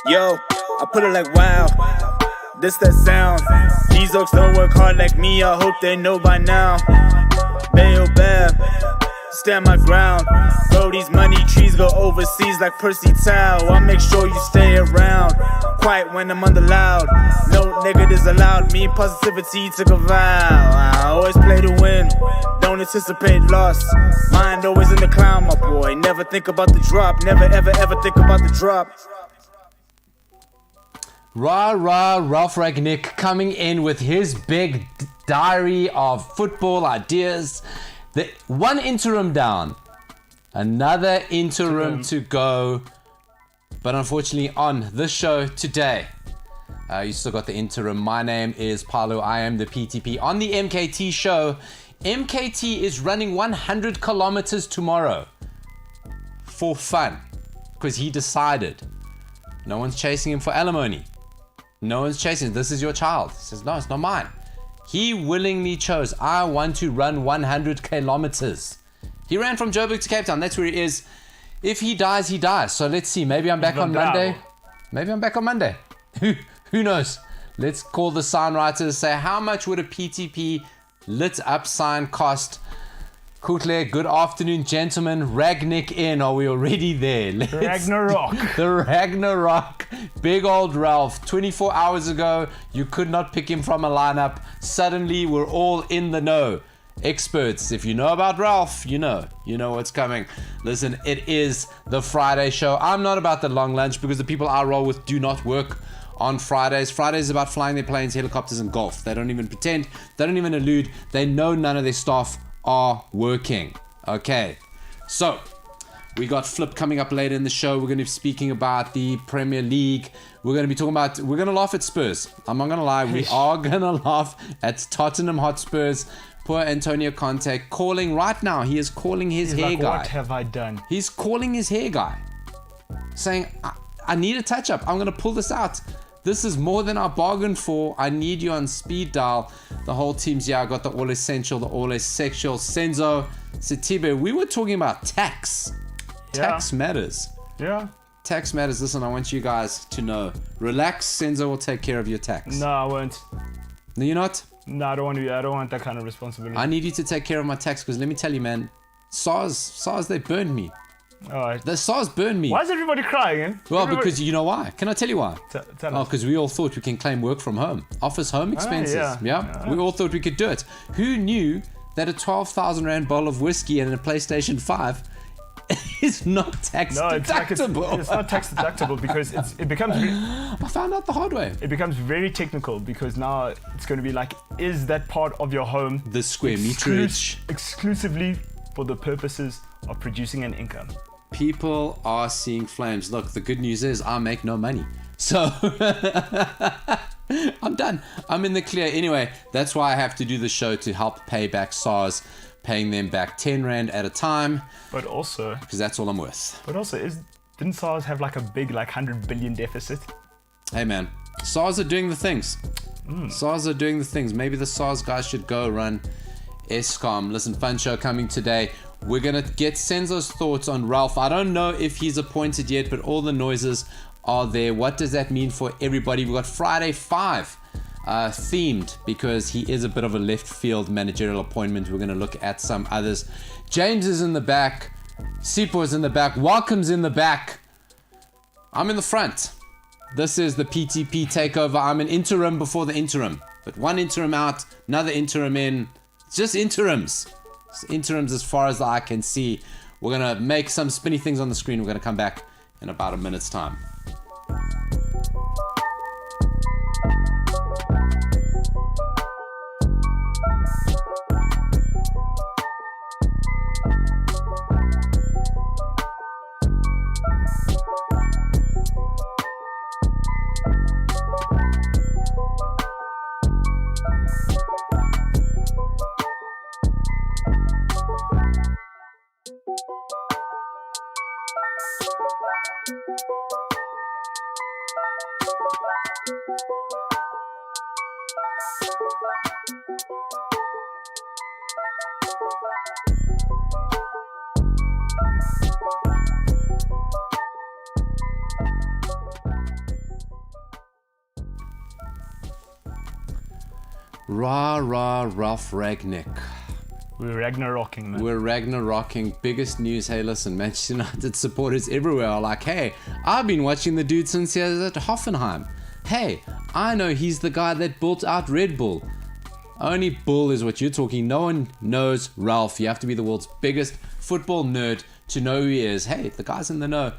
Yo, I put it like wow, this that sound. These oaks don't work hard like me, I hope they know by now. Bayo Bab, stand my ground. Bro, these money trees go overseas like Percy Tau. I'll make sure you stay around, quiet when I'm under loud. No negatives allowed, me and positivity took a vow. I always play to win, don't anticipate loss. Mind always in the clown, my boy. Never think about the drop, never ever ever think about the drop. Ralph Ragnick coming in with his big diary of football ideas. One interim down, another interim to go. But unfortunately on this show today, you still got the interim. My name is Paulo, I am the PTP. On the MKT Show, MKT is running 100 kilometers tomorrow for fun, because he decided. No one's chasing him for alimony. No one's chasing him. This is your child. He says, no, it's not mine. He willingly chose, I want to run 100 kilometers. He ran from Joburg to Cape Town. That's where he is. If he dies, he dies. So let's see. Maybe I'm back on Monday. Maybe I'm back on Monday. Who knows? Let's call the sign writers, say, how much would a PTP lit up sign cost? Kutle, good afternoon, gentlemen. Ragnick in. Are we already there? Ragnarok. The Ragnarok. Big old Ralph. 24 hours ago, you could not pick him from a lineup. Suddenly, we're all in the know. Experts, if you know about Ralph, you know what's coming. Listen, it is the Friday show. I'm not about the long lunch because the people I roll with do not work on Fridays. Fridays is about flying their planes, helicopters, and golf. They don't even pretend. They don't even allude. They know none of their staff are working. Okay, so We got Flip coming up later in the show. We're going to be speaking about the Premier League. We're going to be talking about, we're going to laugh at Spurs. I'm not going to lie. We are going to laugh at Tottenham Hotspurs. Poor Antonio Conte calling right now. He is calling his hair guy. What have I done? He's calling his hair guy. Saying, I need a touch up. I'm going to pull this out. This is more than I bargained for. I need you on speed dial. The whole team's here. I got the all essential, the all sexual. Senzo, Setibe. We were talking about tax. Tax matters. Yeah. Tax matters. Listen, I want you guys to know. Relax, Senzo will take care of your tax. No, I won't. No, you're not? No, I don't want that kind of responsibility. I need you to take care of my tax because let me tell you, man, SARS, they burned me. Alright. The SARS burned me. Why is everybody crying? Well, because you know why? Can I tell you why? Tell us. Because we all thought we can claim work from home. Office home expenses. Yeah. We all thought we could do it. Who knew that a 12,000 Rand bottle of whiskey and a PlayStation 5 is not tax deductible? It's not tax deductible because it becomes... I found out the hard way. It becomes very technical because now it's going to be like, is that part of your home the square meterage exclusively for the purposes of producing an income? People are seeing flames. Look, the good news is I make no money. So I'm done. I'm in the clear. Anyway, that's why I have to do the show to help pay back SARS, paying them back 10 Rand at a time. But also... because that's all I'm worth. But also, didn't SARS have like a big 100 billion deficit? Hey man, SARS are doing the things. SARS are doing the things. Maybe the SARS guys should go run Eskom. Listen, fun show coming today. We're going to get Senzo's thoughts on Ralph. I don't know if he's appointed yet, but all the noises are there. What does that mean for everybody? We've got Friday 5 themed because he is a bit of a left field managerial appointment. We're going to look at some others. James is in the back. Sipo is in the back. Welcome's in the back. I'm in the front. This is the PTP takeover. I'm an interim before the interim. But one interim out, another interim in. It's just interims. It's interims as far as the eye can see. We're going to make some spinny things on the screen. We're going to come back in about a minute's time. Ralph Ragnick. We're Ragnarocking, man. We're Ragnarocking. Biggest news. Hey, listen, Manchester United supporters everywhere are like, hey, I've been watching the dude since he was at Hoffenheim. Hey, I know he's the guy that built out Red Bull. Only Bull is what you're talking. No one knows Ralph. You have to be the world's biggest football nerd to know who he is. Hey, the guys in the know,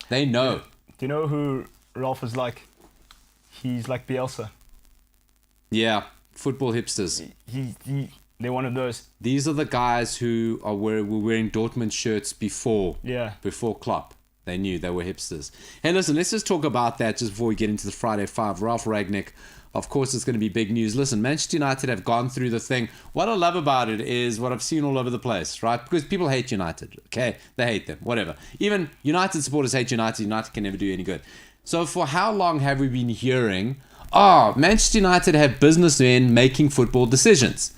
they know. Do you know who Ralph is like? He's like Bielsa. Yeah, football hipsters. They're one of those. These are the guys who were wearing Dortmund shirts before Klopp. They knew they were hipsters. Hey, listen, let's just talk about that just before we get into the Friday 5. Ralph Ragnick, of course, it's going to be big news. Listen, Manchester United have gone through the thing. What I love about it is what I've seen all over the place, right? Because people hate United, okay? They hate them, whatever. Even United supporters hate United. United can never do any good. So for how long have we been hearing, Manchester United have businessmen making football decisions?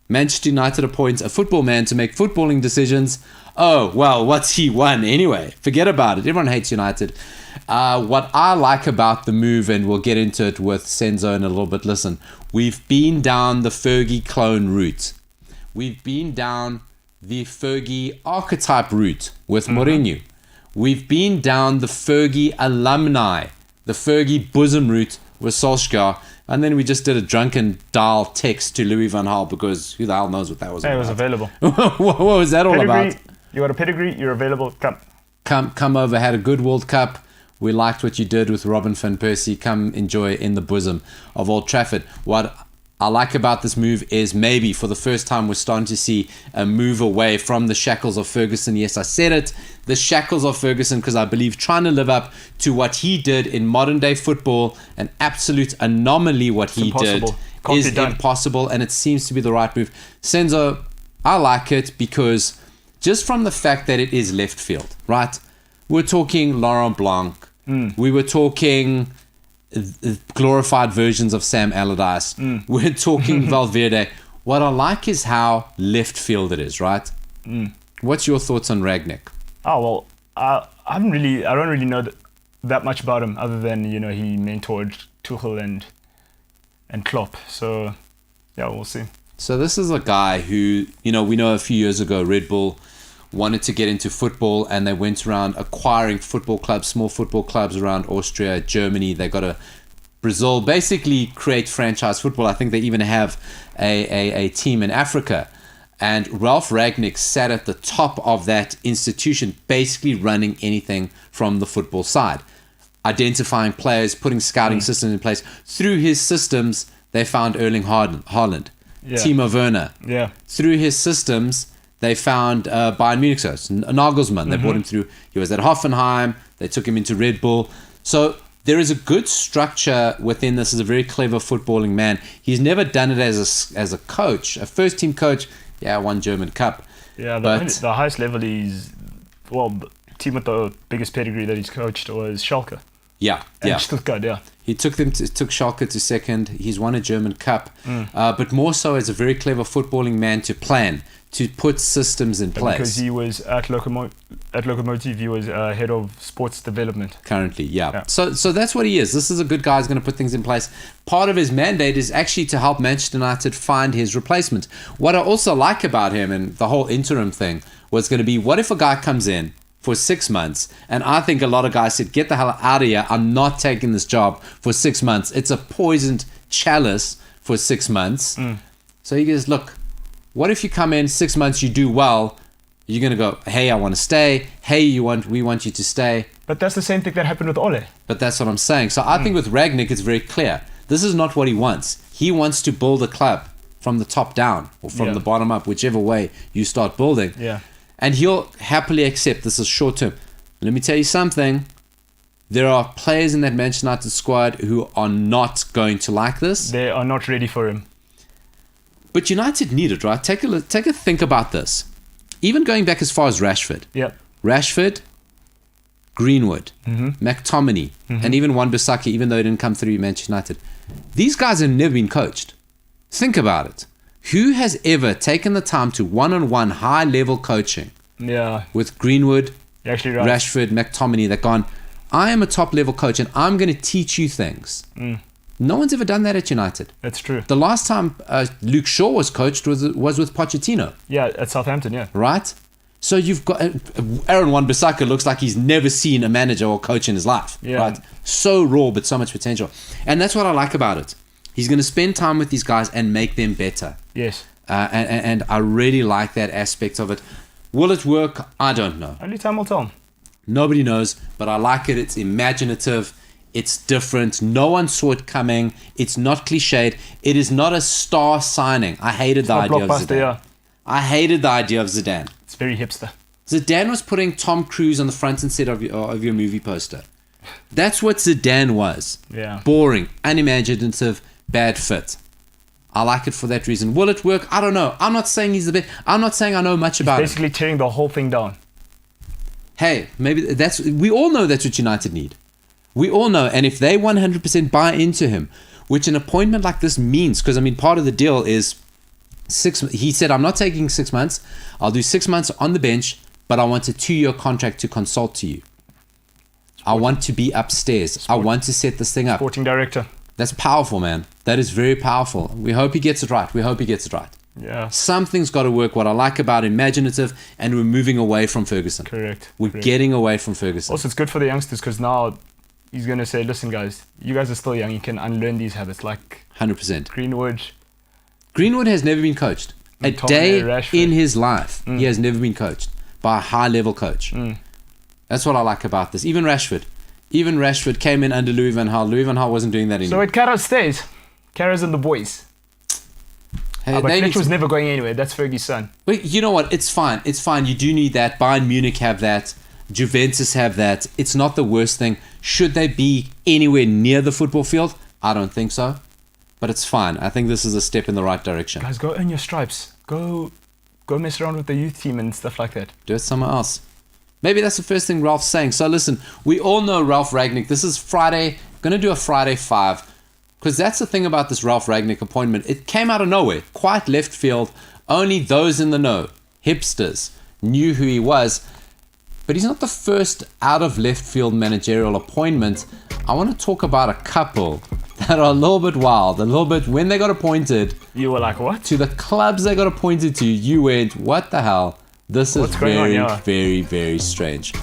Manchester United appoints a football man to make footballing decisions. Oh, well, what's he won anyway? Forget about it. Everyone hates United. What I like about the move, and we'll get into it with Senzo in a little bit. Listen, we've been down the Fergie clone route. We've been down the Fergie archetype route with Mourinho. We've been down the Fergie alumni, the Fergie bosom route with Solskjaer. And then we just did a drunken dial text to Louis van Gaal because who the hell knows what that was about. It was available. What was that all about? You got a pedigree, you're available, Come over, had a good World Cup. We liked what you did with Robin van Persie. Come enjoy in the bosom of Old Trafford. What I like about this move is maybe for the first time we're starting to see a move away from the shackles of Ferguson. Yes, I said it, the shackles of Ferguson, because I believe trying to live up to what he did in modern day football, an absolute anomaly what he did, is impossible, and it seems to be the right move. Senzo, I like it because just from the fact that it is left field, right? We're talking Laurent Blanc. We were talking glorified versions of Sam Allardyce. We're talking Valverde. What I like is how left field it is, right? What's your thoughts on Rangnick? Oh, well, I don't really know that much about him other than, he mentored Tuchel and Klopp. So, yeah, we'll see. So this is a guy who, we know a few years ago, Red Bull wanted to get into football, and they went around acquiring football clubs, small football clubs around Austria, Germany. They got a Brazil, basically create franchise football. I think they even have a team in Africa. And Ralph Rangnick sat at the top of that institution, basically running anything from the football side, identifying players, putting scouting systems in place. Through his systems, they found Erling Haaland, Timo Werner. Yeah. Through his systems, they found Bayern Munich, so Nagelsmann. They brought him through. He was at Hoffenheim. They took him into Red Bull. So there is a good structure within this. He's a very clever footballing man. He's never done it as a coach, a first-team coach. Yeah, one German Cup. Yeah, the highest level the team with the biggest pedigree that he's coached was Schalke. Yeah, and Stuttgart, yeah. He took Schalke to second. He's won a German Cup, but more so as a very clever footballing man to plan, to put systems in place. Because he was at Lokomotiv, he was head of sports development. Currently, yeah. So that's what he is. This is a good guy who's going to put things in place. Part of his mandate is actually to help Manchester United find his replacement. What I also like about him and the whole interim thing was going to be, what if a guy comes in for 6 months, and I think a lot of guys said, get the hell out of here, I'm not taking this job for 6 months. It's a poisoned chalice for 6 months. So he goes, look, what if you come in 6 months, you do well, you're going to go, hey, I want to stay, hey, we want you to stay. But that's the same thing that happened with Ole. But that's what I'm saying. So I think with Rangnick, it's very clear. This is not what he wants. He wants to build a club from the top down or from the bottom up, whichever way you start building. Yeah. And he'll happily accept this is short term. Let me tell you something. There are players in that Manchester United squad who are not going to like this. They are not ready for him. But United need it, right? Take a think about this. Even going back as far as Rashford. Yeah. Rashford, Greenwood, McTominay, and even Wan-Bissaka, even though he didn't come through Manchester United. These guys have never been coached. Think about it. Who has ever taken the time to one-on-one high-level coaching with Greenwood, Rashford, McTominay, that gone, I am a top-level coach and I'm going to teach you things. No one's ever done that at United. That's true. The last time Luke Shaw was coached was with Pochettino. Yeah, at Southampton, yeah. Right? So you've got Aaron Wan-Bissaka looks like he's never seen a manager or coach in his life. Yeah. Right? So raw, but so much potential. And that's what I like about it. He's going to spend time with these guys and make them better. Yes. And I really like that aspect of it. Will it work? I don't know. Only time will tell. Nobody knows, but I like it. It's imaginative. It's different. No one saw it coming. It's not cliched. It is not a star signing. I hated the idea of Zidane. Yeah. I hated the idea of Zidane. It's very hipster. Zidane was putting Tom Cruise on the front and center of your movie poster. That's what Zidane was. Yeah. Boring, unimaginative, bad fit. I like it for that reason. Will it work? I don't know. I'm not saying he's the best. I'm not saying I know much about it. Basically tearing the whole thing down. Hey, maybe we all know that's what United need. We all know. And if they 100% buy into him, which an appointment like this means, because I mean, part of the deal is he said, I'm not taking 6 months. I'll do 6 months on the bench, but I want a 2-year contract to consult to you. I want to be upstairs. I want to set this thing up. Sporting director. That's powerful, man. That is very powerful. We hope he gets it right. Yeah. Something's got to work. What I like about imaginative, and we're moving away from Ferguson. Correct. We're getting away from Ferguson. Also, it's good for the youngsters because now he's going to say, listen, guys, you guys are still young. You can unlearn these habits like 100%. Greenwood has never been coached. A day in his life, he has never been coached by a high-level coach. That's what I like about this. Even Rashford came in under Louis van Gaal. Louis van Gaal wasn't doing that anymore. So Kara stays. Kara's and the boys. Hey, But they need Fletcher was to- never going anywhere. That's Fergie's son. But you know what? It's fine. It's fine. You do need that. Bayern Munich have that. Juventus have that. It's not the worst thing. Should they be anywhere near the football field? I don't think so. But it's fine. I think this is a step in the right direction. Guys, go earn your stripes. Go mess around with the youth team and stuff like that. Do it somewhere else. Maybe that's the first thing Ralph's saying. So listen, we all know Ralph Ragnick. This is Friday. Going to do a Friday 5. Because that's the thing about this Ralph Ragnick appointment. It came out of nowhere. Quite left field. Only those in the know, hipsters, knew who he was. But he's not the first out of left field managerial appointment. I want to talk about a couple that are a little bit wild. A little bit, when they got appointed You were like, what? to the clubs they got appointed to, you went, what the hell? This is What's going on very, here? very, very strange.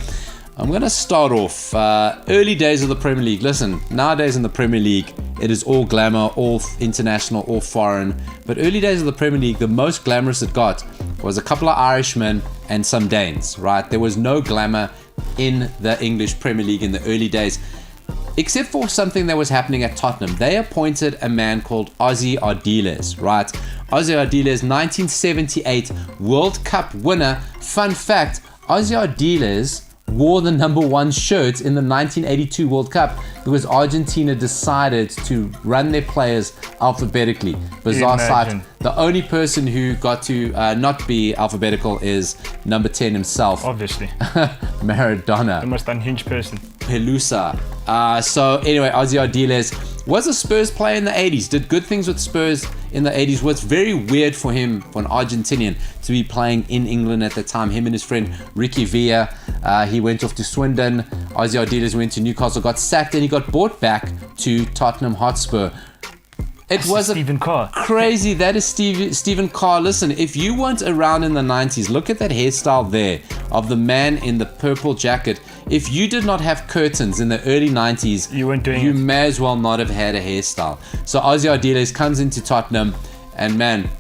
I'm going to start off early days of the Premier League. Listen, nowadays in the Premier League, it is all glamour, all international, all foreign. But early days of the Premier League, the most glamorous it got was a couple of Irishmen and some Danes, right? There was no glamour in the English Premier League in the early days, except for something that was happening at Tottenham. They appointed a man called Ozzy Ardiles, right? Ozzy Ardiles, 1978 World Cup winner. Fun fact, Ozzy Ardiles wore the number 1 shirt in the 1982 World Cup because Argentina decided to run their players alphabetically. Bizarre Imagine. sight. The only person who got to not be alphabetical is number 10 himself, Obviously. Maradona. The most unhinged person. Pelusa. So anyway, Ozzy Ardiles was a Spurs player in the 80s, did good things with Spurs in the 80s. Was very weird for him, for an Argentinian, to be playing in England at the time. Him and his friend Ricky Villa, he went off to Swindon. Ozzy Ardiles went to Newcastle, got sacked, and he got brought back to Tottenham Hotspur. It was Stephen Carr. crazy. That is Stephen Carr. Listen, if you weren't around in the 90s, look at that hairstyle there of the man in the purple jacket. If you did not have curtains in the early 90s, You weren't doing you it. may as well not have had a hairstyle. So Ozzy Ardiles comes into Tottenham, and man,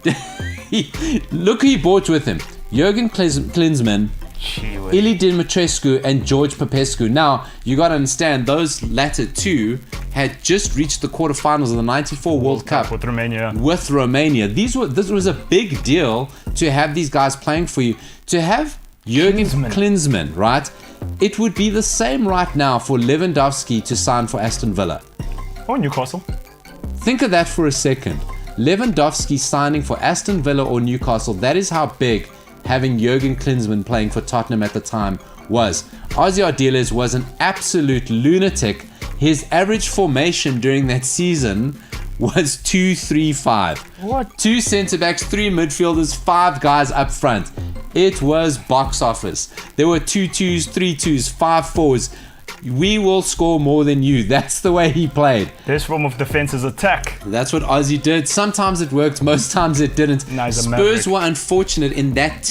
look who he brought with him. Jurgen Klinsmann, Gee whiz. Ili Dimitrescu, and George Popescu. Now, you got to understand, those latter two had just reached the quarterfinals of the 94 World Cup With Romania. with Romania. This was a big deal to have these guys playing for you. To have Jurgen Klinsmann, right? It would be the same right now for Lewandowski to sign for Aston Villa. Or Newcastle. Think of that for a second. Lewandowski signing for Aston Villa or Newcastle. That is how big having Jurgen Klinsmann playing for Tottenham at the time was. Ozzy Ardiles was an absolute lunatic. His average formation during that season was 2-3-5. What? 2 centre backs, 3 midfielders, 5 guys up front. It was box office. There were 2-2s, 3-2s, 5-4s. We will score more than you. That's the way he played. This form of defense is attack. That's what Ozzy did. Sometimes it worked, most times it didn't. No, he's a Spurs maverick. were unfortunate in that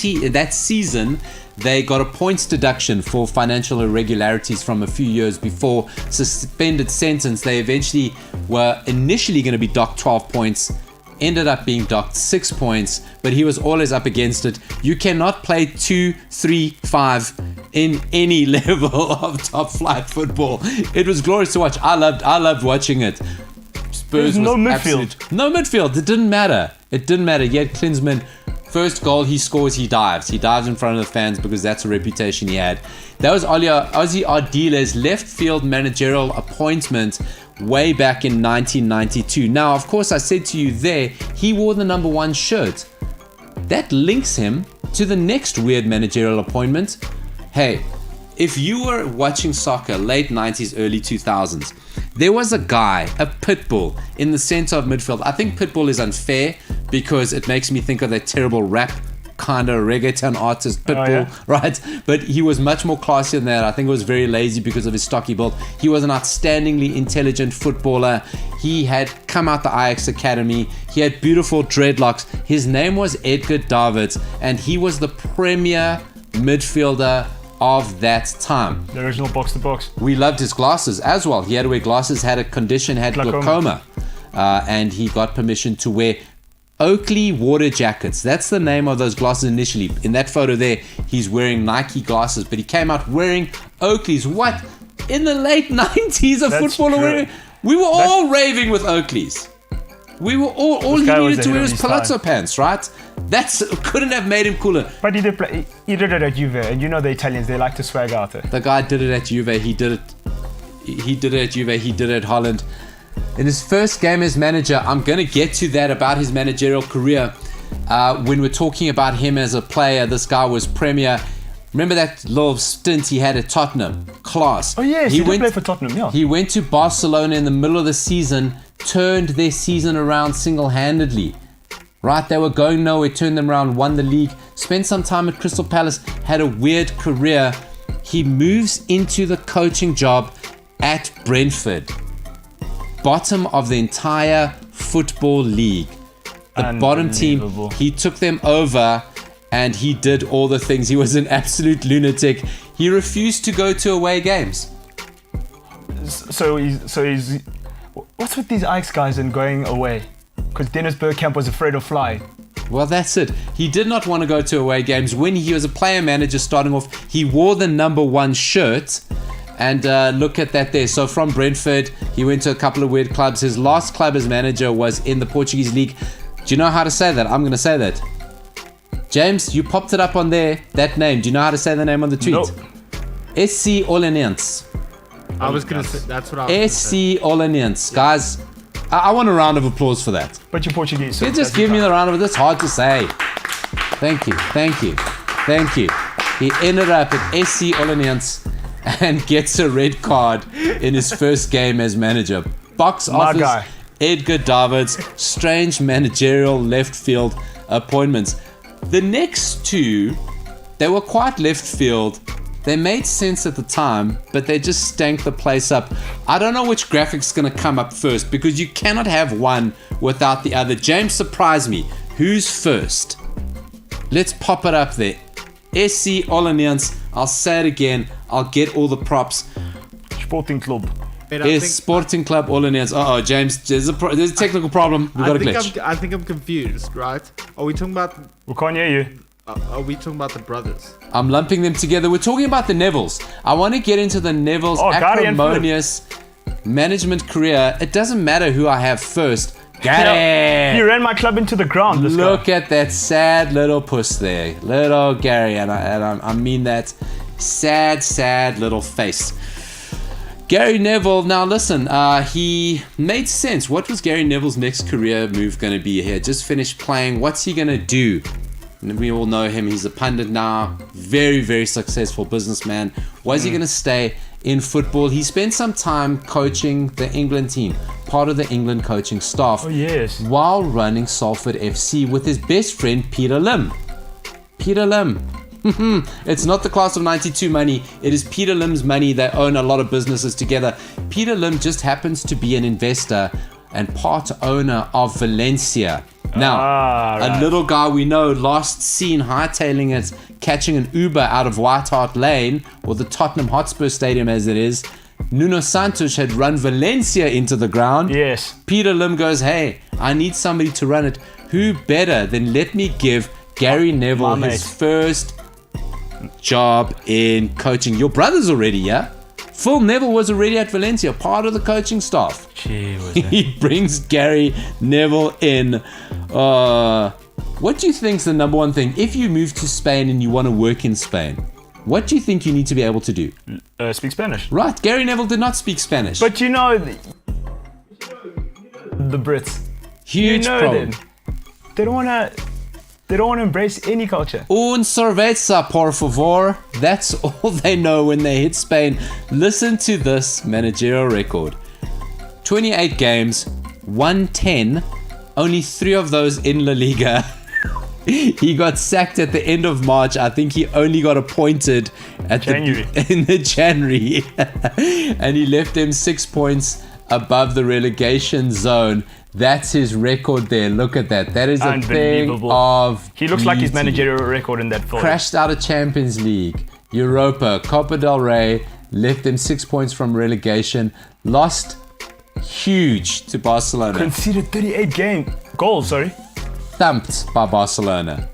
season. They got a points deduction for financial irregularities from a few years before. Suspended sentence. They eventually were initially going to be docked 12 points. Ended up being docked 6 points, but he was always up against it. You cannot play 2-3-5 in any level of top flight football. It was glorious to watch. I loved watching it. Spurs There's no was midfield. No midfield. It didn't matter. Yet Klinsmann, first goal he scores, he dives. He dives in front of the fans because that's a reputation he had. That was Ozzy Ardiles' left field managerial appointment way back in 1992. Now, of course, I said to you there, he wore the number 1 shirt. That links him to the next weird managerial appointment. Hey, if you were watching soccer late 90s, early 2000s, there was a guy, a pitbull, in the center of midfield. I think pitbull is unfair because it makes me think of that terrible rap kind of reggaeton artist Pitbull, yeah? right? But he was much more classy than that. I think it was very lazy because of his stocky build. He was an outstandingly intelligent footballer. He had come out the Ajax Academy. He had beautiful dreadlocks. His name was Edgar Davids, and he was the premier midfielder of that time. The original box to box. We loved his glasses as well. He had to wear glasses, had a condition, had glaucoma. And he got permission to wear Oakley water jackets. That's the name of those glasses initially. In that photo there, he's wearing Nike glasses, but he came out wearing Oakleys. What? In the late 90s, a That's footballer true. wearing... We were all raving with Oakleys. We were all he guy was needed to ahead wear of was his palazzo time. pants, right? That's couldn't have made him cooler. But he did play. He did it at Juve, and you know the Italians, they like to swag out there. The guy did it at Juve. He did it at Juve. He did it at Holland. In his first game as manager, I'm going to get to that about his managerial career. When we're talking about him as a player, this guy was Premier. Remember that little stint he had at Tottenham? Class. Oh yes, he did play for Tottenham, yeah. He went to Barcelona in the middle of the season, turned their season around single-handedly. Right, they were going nowhere, turned them around, won the league, spent some time at Crystal Palace, had a weird career. He moves into the coaching job at Brentford. Bottom of the entire football league. The bottom team, he took them over and he did all the things. He was an absolute lunatic. He refused to go to away games. So he's what's with these Ajax guys and going away? Because Dennis Bergkamp was afraid of flying. Well, that's it. He did not want to go to away games. When he was a player manager starting off, he wore the number 1 shirt. And look at that there. So from Brentford, he went to a couple of weird clubs. His last club as manager was in the Portuguese league. Do you know how to say that? I'm going to say that. James, you popped it up on there, that name. Do you know how to say the name on the tweet? Nope. SC Oleniense. I was going to say, that's what I was SC Oleniense. Guys, I want a round of applause for that. But you're Portuguese. So You just give me the round of applause. It's hard to say. Thank you. He ended up at SC Oleniense and gets a red card in his first game as manager. Box office, guy. Edgar Davids, strange managerial left field appointments. The next two, they were quite left field. They made sense at the time, but they just stank the place up. I don't know which graphic's going to come up first because you cannot have one without the other. James, surprise me. Who's first? Let's pop it up there. SC Oleniense. I'll say it again. I'll get all the props. Sporting Club. Sporting Club Oleniense. Uh-oh, James. There's a technical problem. We've got a glitch. I think I'm confused, right? Are we talking about... We can't hear you. Are we talking about the brothers? I'm lumping them together. We're talking about the Nevilles. I want to get into the Nevilles' acrimonious management career. It doesn't matter who I have first. Gary! You ran my club into the ground, this Look guy. at that sad little puss there. Little Gary. And I mean that sad little face. Gary Neville, now listen, he made sense. What was Gary Neville's next career move going to be here? Just finished playing. What's he going to do? And we all know him. He's a pundit now. Very, very successful businessman. Was he going to stay in football? He spent some time coaching the England team, part of the England coaching staff. Oh, yes. While running Salford FC with his best friend, Peter Lim. Peter Lim. It's not the class of 92 money. It is Peter Lim's money. They own a lot of businesses together. Peter Lim just happens to be an investor and part owner of Valencia. Now, right. A little guy we know, last seen hightailing it, catching an Uber out of White Hart Lane, or the Tottenham Hotspur Stadium as it is. Nuno Santos had run Valencia into the ground. Yes. Peter Lim goes, hey, I need somebody to run it. Who better than let me give Gary Neville his first job in coaching? Your brother's already, yeah? Phil Neville was already at Valencia, part of the coaching staff. Gee, was He brings Gary Neville in. What do you think's the number one thing? If you move to Spain and you want to work in Spain, what do you think you need to be able to do? Speak Spanish. Right, Gary Neville did not speak Spanish. But you know, the Brits. Huge you know problem. them. They don't want to embrace any culture. Un cerveza, por favor. That's all they know when they hit Spain. Listen to this managerial record. 28 games, 110, only 3 of those in La Liga. He got sacked at the end of March. I think he only got appointed at in the January. And he left them 6 points above the relegation zone. That's his record there. Look at that. That is a thing of He looks like his beauty. managerial record in that photo. Crashed out of Champions League, Europa, Copa del Rey, left them 6 points from relegation, lost huge to Barcelona. Conceded 38 goals, sorry. Thumped by Barcelona.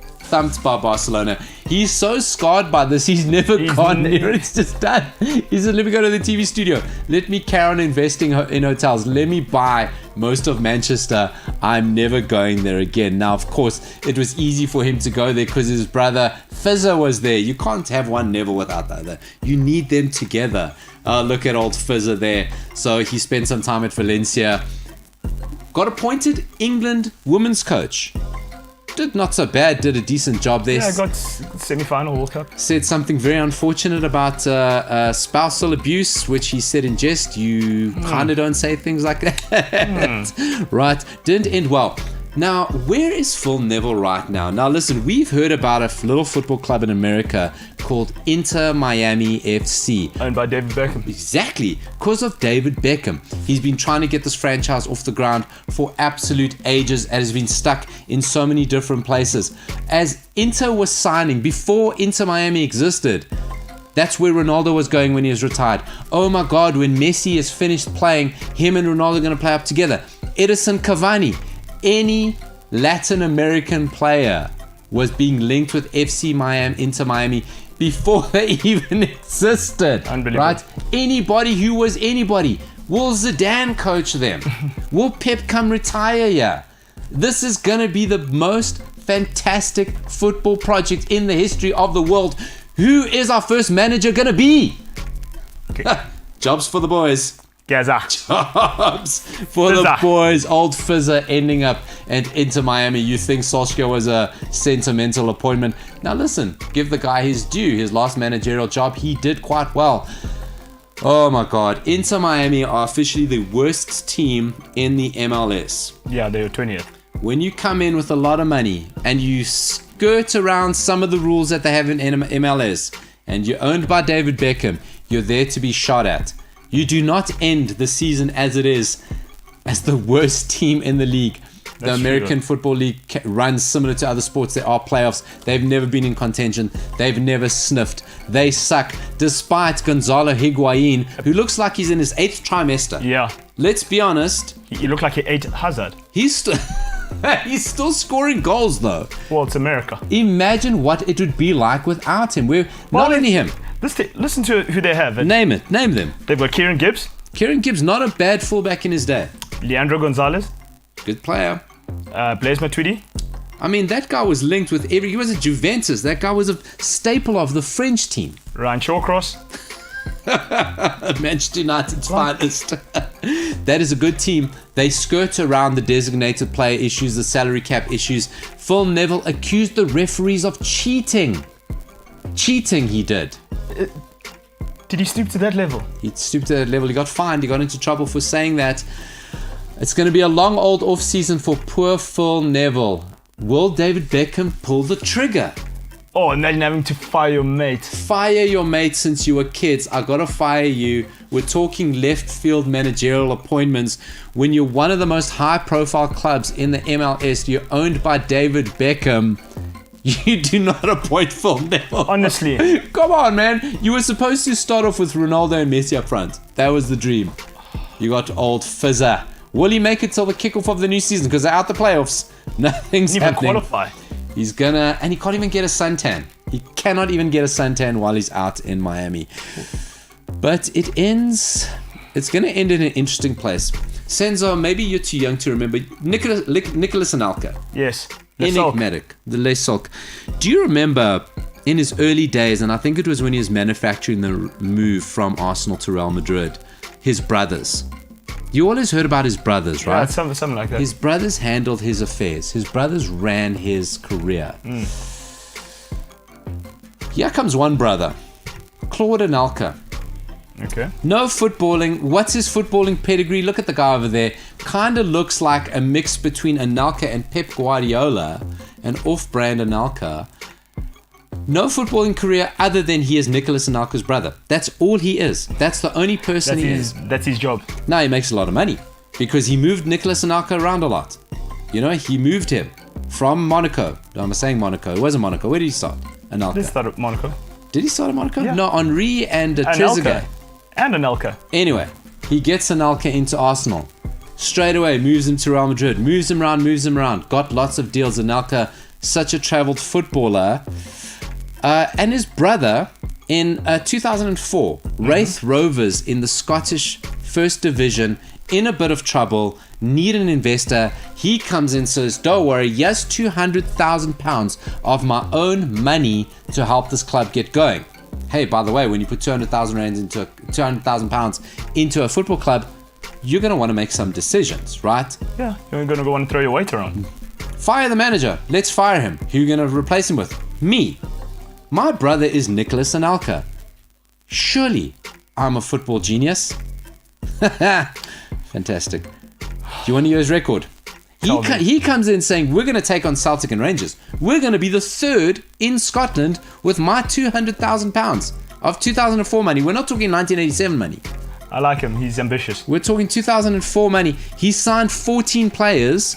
He's so scarred by this, he's never gone near it. It's just done. He said, let me go to the TV studio. Let me carry on investing in hotels. Let me buy most of Manchester. I'm never going there again. Now, of course, it was easy for him to go there because his brother Fizzer was there. You can't have one Neville without the other. You need them together. Look at old Fizzer there. So he spent some time at Valencia. Got appointed England women's coach. Did not so bad, did a decent job there. Yeah, got semi-final World Cup. Said something very unfortunate about spousal abuse, which he said in jest. You kind of don't say things like that. Right, didn't end well. Now, where is Phil Neville right now? Now, listen, we've heard about a little football club in America called Inter Miami FC. Owned by David Beckham. Exactly, because of David Beckham. He's been trying to get this franchise off the ground for absolute ages and has been stuck in so many different places. As Inter was signing, before Inter Miami existed, that's where Ronaldo was going when he was retired. Oh my God, when Messi is finished playing, him and Ronaldo are going to play up together. Edison Cavani. Any Latin American player was being linked with FC Miami, Inter Miami, before they even existed. Unbelievable. Right? Anybody who was anybody. Will Zidane coach them? Will Pep come retire here? This is going to be the most fantastic football project in the history of the world. Who is our first manager going to be? Okay. Jobs for the boys. Gaza. Jobs for the boys. Old Fizzer ending up and into Miami. You think Solskjaer was a sentimental appointment. Now listen, give the guy his due. His last managerial job, he did quite well. Oh my God. Inter Miami are officially the worst team in the MLS. Yeah, they were 20th. When you come in with a lot of money and you skirt around some of the rules that they have in MLS and you're owned by David Beckham, you're there to be shot at. You do not end the season as it is, as the worst team in the league. The American Football League runs similar to other sports. There are playoffs. They've never been in contention. They've never sniffed. They suck. Despite Gonzalo Higuain, who looks like he's in his 8th trimester. Yeah. Let's be honest. He looked like he ate Hazard. He's still scoring goals, though. Well, it's America. Imagine what it would be like without him. Not only him. Listen to who they have. Name it. Name them. They've got Kieran Gibbs. Kieran Gibbs, not a bad fullback in his day. Leandro Gonzalez. Good player. Blaise Matuidi. I mean, that guy was linked with he was at Juventus. That guy was a staple of the French team. Ryan Shawcross. Manchester United's finest. That is a good team. They skirt around the designated player issues, the salary cap issues. Phil Neville accused the referees of cheating. Cheating, he did. Did he stoop to that level? He stooped to that level. He got fined. He got into trouble for saying that. It's going to be a long old off season for poor Phil Neville. Will David Beckham pull the trigger? Oh, and then having to fire your mate. Fire your mate since you were kids. I gotta fire you. We're talking left field managerial appointments. When you're one of the most high profile clubs in the MLS, you're owned by David Beckham. You do not appoint Phil Neville. Honestly. Come on, man. You were supposed to start off with Ronaldo and Messi up front. That was the dream. You got old Fizzer. Will he make it till the kickoff of the new season? Because they're out the playoffs. Nothing's Didn't even happening. qualify. He's gonna, and he can't even get a suntan. He cannot even get a suntan while he's out in Miami. But it's gonna end in an interesting place. Senzo, maybe you're too young to remember Nicholas Anelka. Yes. Enigmatic. The Les Sulk. Do you remember in his early days, and I think it was when he was manufacturing the move from Arsenal to Real Madrid, his brothers. You always heard about his brothers, right? Yeah, something like that. His brothers handled his affairs. His brothers ran his career. Here comes one brother, Claude Anelka. Okay. No footballing. What's his footballing pedigree? Look at the guy over there. Kind of looks like a mix between Anelka and Pep Guardiola, an off-brand Anelka. No footballing career other than he is Nicholas Anelka's brother. That's all he is. That's the only person he is. That's his job. Now he makes a lot of money because he moved Nicholas Anelka around a lot. You know, he moved him from Monaco. I'm saying Monaco. It wasn't Monaco. Where did he start? Anelka. He started at Monaco. Did he start at Monaco? Yeah. No, Henri and Trezeguet. And Anelka. Anyway, he gets Anelka into Arsenal. Straight away, moves him to Real Madrid. Moves him around. Got lots of deals. Anelka, such a travelled footballer. and his brother in 2004, Raith Rovers in the Scottish First Division, in a bit of trouble, need an investor. He comes in, says, don't worry, yes, £200,000 of my own money to help this club get going. Hey, by the way, when you put £200,000 into a football club, you're going to want to make some decisions, right? Yeah, you're going to go and throw your weight around. Fire the manager. Let's fire him. Who are you going to replace him with? Me. My brother is Nicholas Anelka. Surely I'm a football genius. Fantastic. Do you want to hear his record? He comes in saying, we're going to take on Celtic and Rangers. We're going to be the third in Scotland with my £200,000 of 2004 money. We're not talking 1987 money. I like him. He's ambitious. We're talking 2004 money. He signed 14 players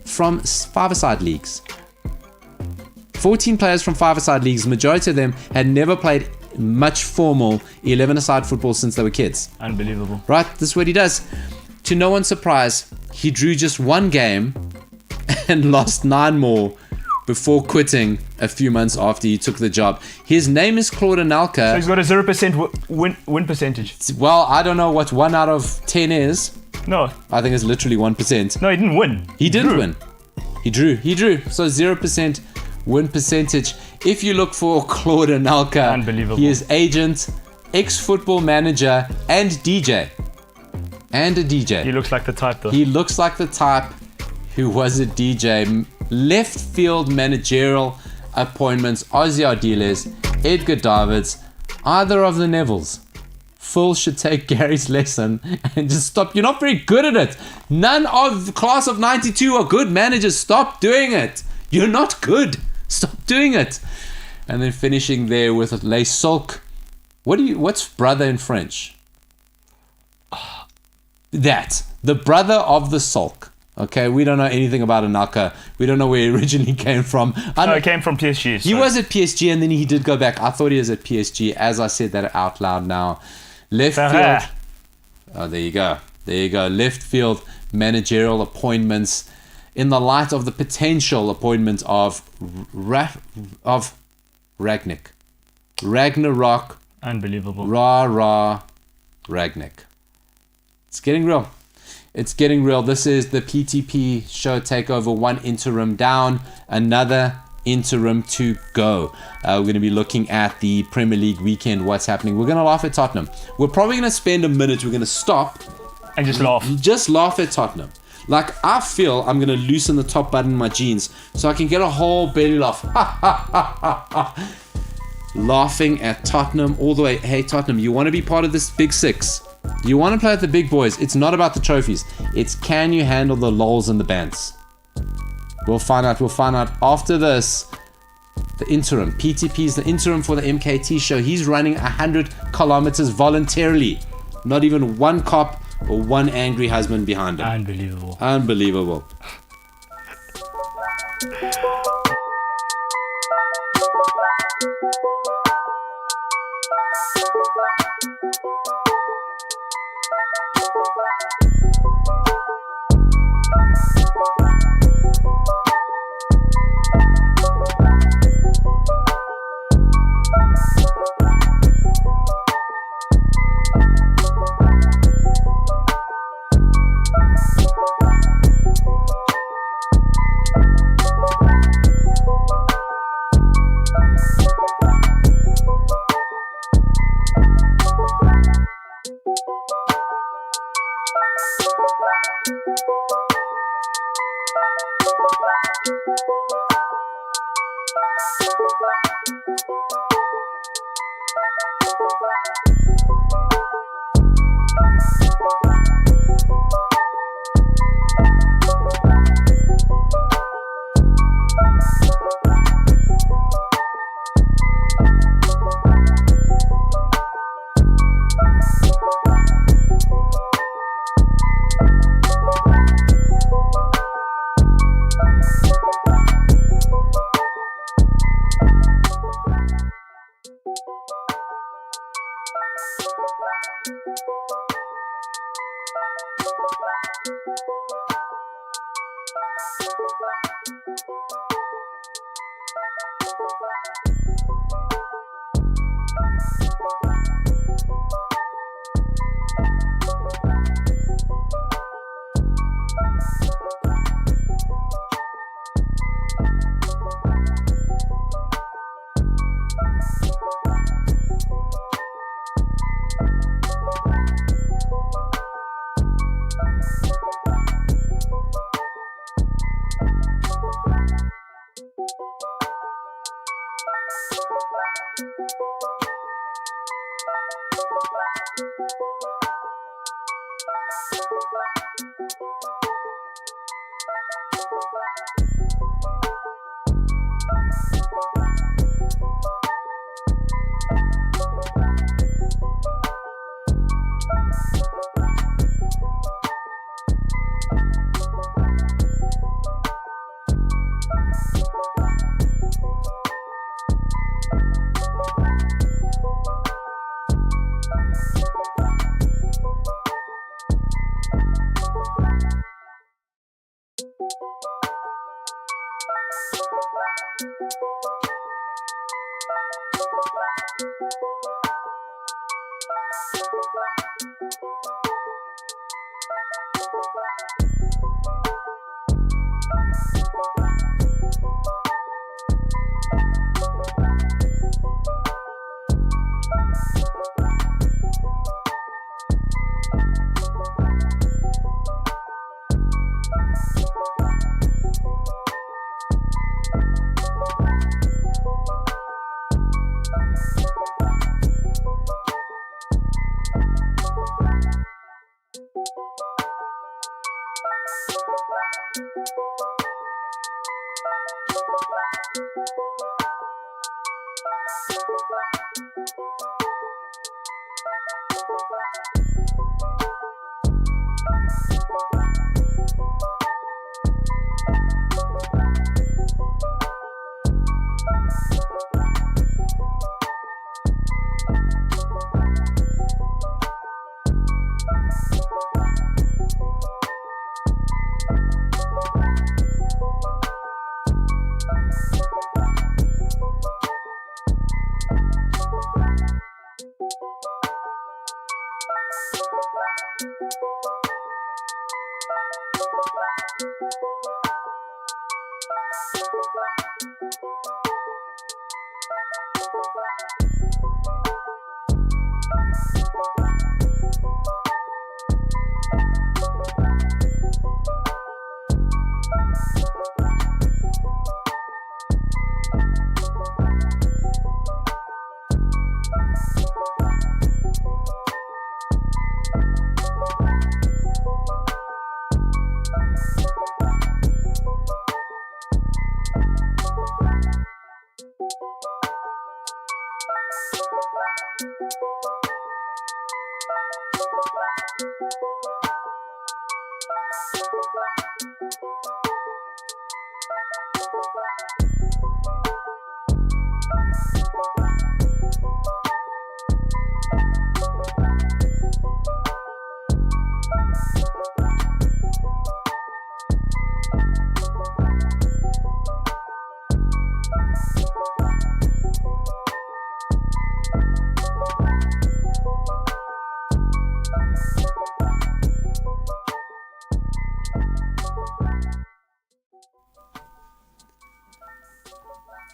from five-a-side leagues. 14 players from five-a-side leagues. The majority of them had never played much formal 11-a-side football since they were kids. Unbelievable. Right? This is what he does. To no one's surprise, he drew just one game and lost 9 more before quitting a few months after he took the job. His name is Claude Anelka. So he's got a 0% win percentage. Well, I don't know what 1 out of 10 is. No. I think it's literally 1%. No, he didn't win. He didn't win. He drew. So 0% win percentage. If you look for Claude Anelka, unbelievable. He is agent, ex-football manager, and DJ. And a DJ. He looks like the type, though. He looks like the type who was a DJ. Left field managerial appointments, Ozzy Ardiles, Edgar Davids, either of the Nevilles. Phil should take Gary's lesson and just stop. You're not very good at it. None of the class of 92 are good managers. Stop doing it. You're not good. Stop doing it. And then finishing there with Les Sulk. What's brother in French? That. The brother of the Sulk. Okay, we don't know anything about Anelka. We don't know where he originally came from. No, he came from PSG. He was at PSG and then he did go back. I thought he was at PSG as I said that out loud now. Left field. Oh, there you go. There you go. Left field managerial appointments in the light of the potential appointment of Ragnick. Ragnarok. Unbelievable. Ragnick. It's getting real. It's getting real. This is the PTP show takeover. 1 interim down, another interim to go. We're going to be looking at the Premier League weekend, what's happening. We're going to laugh at Tottenham. We're probably going to spend a minute. We're going to stop. And just laugh. Just laugh at Tottenham. Like, I feel I'm going to loosen the top button in my jeans so I can get a whole belly laugh. Laughing at Tottenham all the way. Hey, Tottenham, you want to be part of this big six? You want to play with the big boys. It's not about the trophies. It's can you handle the lols and the bants? We'll find out. We'll find out after this. The interim. PTP is the interim for the MKT show. He's running 100 kilometers voluntarily. Not even one cop or one angry husband behind him. Unbelievable. Unbelievable.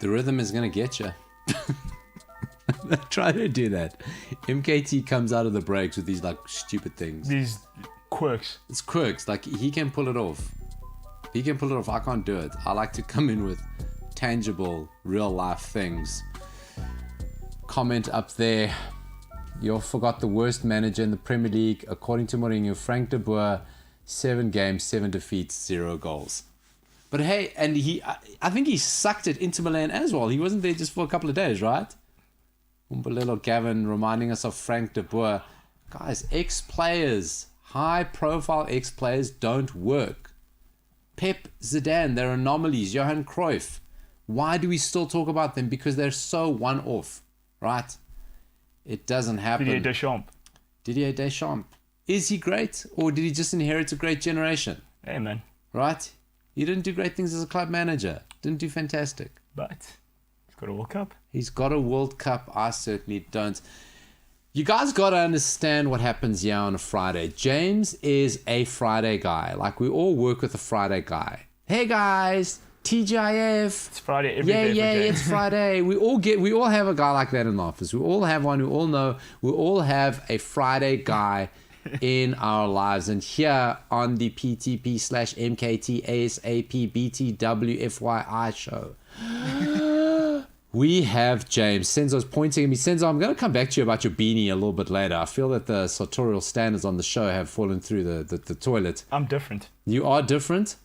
The rhythm is going to get you. Try to do that. MKT comes out of the breaks with these like stupid things. These quirks. It's quirks. Like he can pull it off. He can pull it off. I can't do it. I like to come in with tangible, real life things. Comment up there. You forgot the worst manager in the Premier League. According to Mourinho, Frank de Boer, 7 games, 7 defeats, 0 goals. But hey, and I think he sucked at Inter Milan as well. He wasn't there just for a couple of days, right? Umbalelo Gavin reminding us of Frank de Boer. Guys, ex-players, high-profile ex-players don't work. Pep, Zidane, they're anomalies. Johan Cruyff. Why do we still talk about them? Because they're so one-off, right? It doesn't happen. Didier Deschamps. Is he great? Or did he just inherit a great generation? Hey, man. Right? He didn't do great things as a club manager. Didn't do fantastic. But he's got a World Cup. He's got a World Cup. I certainly don't. You guys got to understand what happens here on a Friday. James is a Friday guy. Like, we all work with a Friday guy. Hey, guys. TGIF. It's Friday every day. Yeah, it's Friday. We all have a guy like that in the office. We all have one. We all know. We all have a Friday guy in our lives. And here on the PTP/MKT/ASAP/BTWFYI show, we have James. Senzo's pointing at me. Senzo, I'm going to come back to you about your beanie a little bit later. I feel that the sartorial standards on the show have fallen through the toilet. I'm different. You are different?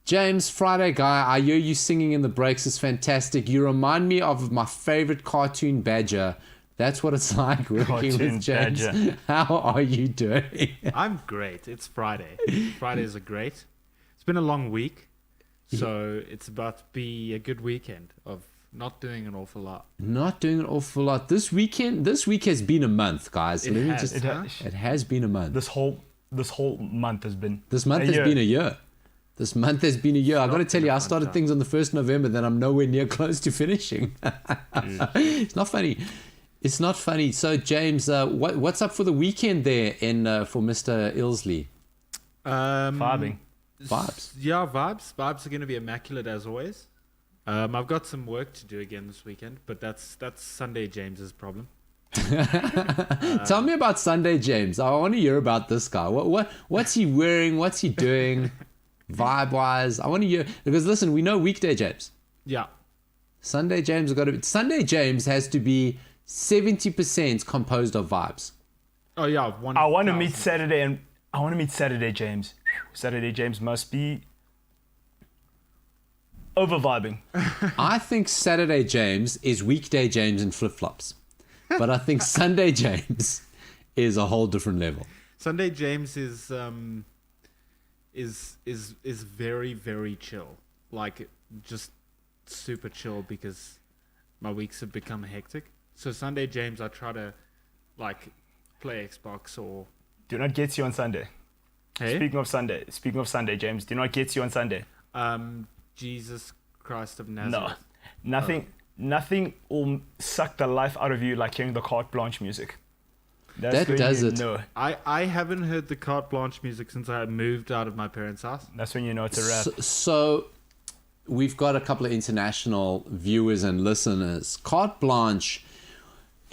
James, Friday guy, I hear you singing in the breaks. It's fantastic. You remind me of my favorite cartoon Badger. That's what it's like working Cartoon with James. Badger. How are you doing? I'm great. It's Friday. Fridays are great. It's been a long week, so it's about to be a good weekend of not doing an awful lot. Not doing an awful lot. This week has been a month, guys. It has. It has been a month. This whole month has been. This month has been a year. This month has been a year. I got to tell you, I started things on the 1st November that I'm nowhere near close to finishing. It's not funny. It's not funny. So, James, what's up for the weekend there for Mr. Ilsley? Vibing. Vibes. Yeah, vibes. Vibes are going to be immaculate as always. I've got some work to do again this weekend, but that's Sunday James's problem. Tell me about Sunday James. I want to hear about this guy. What's he wearing? What's he doing? Vibe-wise, I want to hear, because listen, we know weekday James. Yeah. Sunday James has to be 70% composed of vibes. Oh yeah. I want to meet Saturday James. Saturday James must be over vibing. I think Saturday James is weekday James in flip flops, but I think Sunday James is a whole different level. Sunday James is very, very chill. Like, just super chill because my weeks have become hectic. So Sunday James, I try to like play Xbox or. Do not get you on Sunday. Hey? Speaking of Sunday, James, do not get you on Sunday. Jesus Christ of Nazareth. No, nothing will suck the life out of you like hearing the carte blanche music. That does it. Know. I haven't heard the carte blanche music since I moved out of my parents' house. That's when you know it's a rap. So we've got a couple of international viewers and listeners. Carte blanche.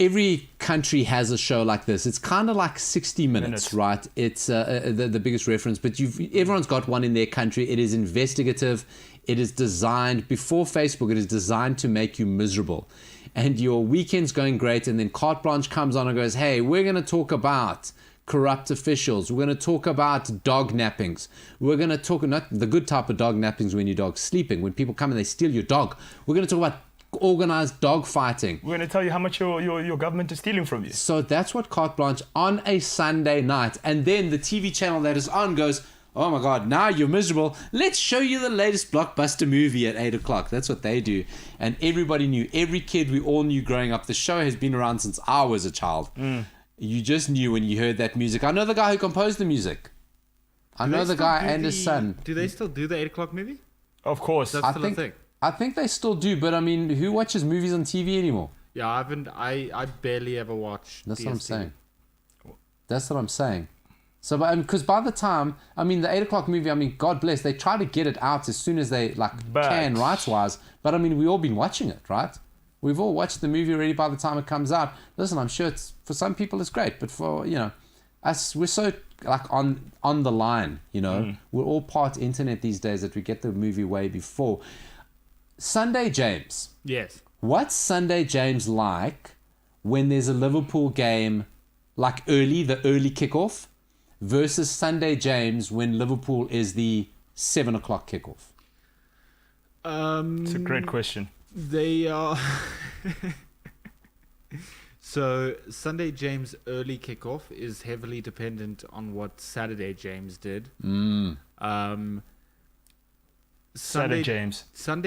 Every country has a show like this. It's kind of like 60 minutes, right? It's the biggest reference, but everyone's got one in their country. It is investigative. It is designed, before Facebook, it is designed to make you miserable. And your weekend's going great, and then Carte Blanche comes on and goes, hey, we're going to talk about corrupt officials. We're going to talk about dog nappings. We're going to talk, not the good type of dog nappings when your dog's sleeping, when people come and they steal your dog. We're going to talk about organized dog fighting. We're going to tell you how much your government is stealing from you. So that's what Carte Blanche on a Sunday night. And then the TV channel that is on goes, oh my God, now you're miserable. Let's show you the latest blockbuster movie at 8 o'clock. That's what they do. And everybody knew, every kid we all knew growing up, the show has been around since I was a child. You just knew when you heard that music. I know the guy who composed the music. I know the guy and his son. Do they still do the 8 o'clock movie? Of course. That's still a thing. I think they still do, but I mean, who watches movies on TV anymore? Yeah, I barely ever watch. That's DSTV. what I'm saying. That's what I'm saying. So, because by the time, I mean, the 8 o'clock movie, I mean, God bless, they try to get it out as soon as they can, rights-wise. But I mean, we all been watching it, right? We've all watched the movie already by the time it comes out. Listen, I'm sure it's, for some people it's great, but for, us, we're so on the line, We're all part internet these days that we get the movie way before. Sunday James. Yes. What's Sunday James like when there's a Liverpool game, like the early kickoff, versus Sunday James when Liverpool is the 7 o'clock kickoff? It's a great question. They are. So Sunday James early kickoff is heavily dependent on what Saturday James did. Sunday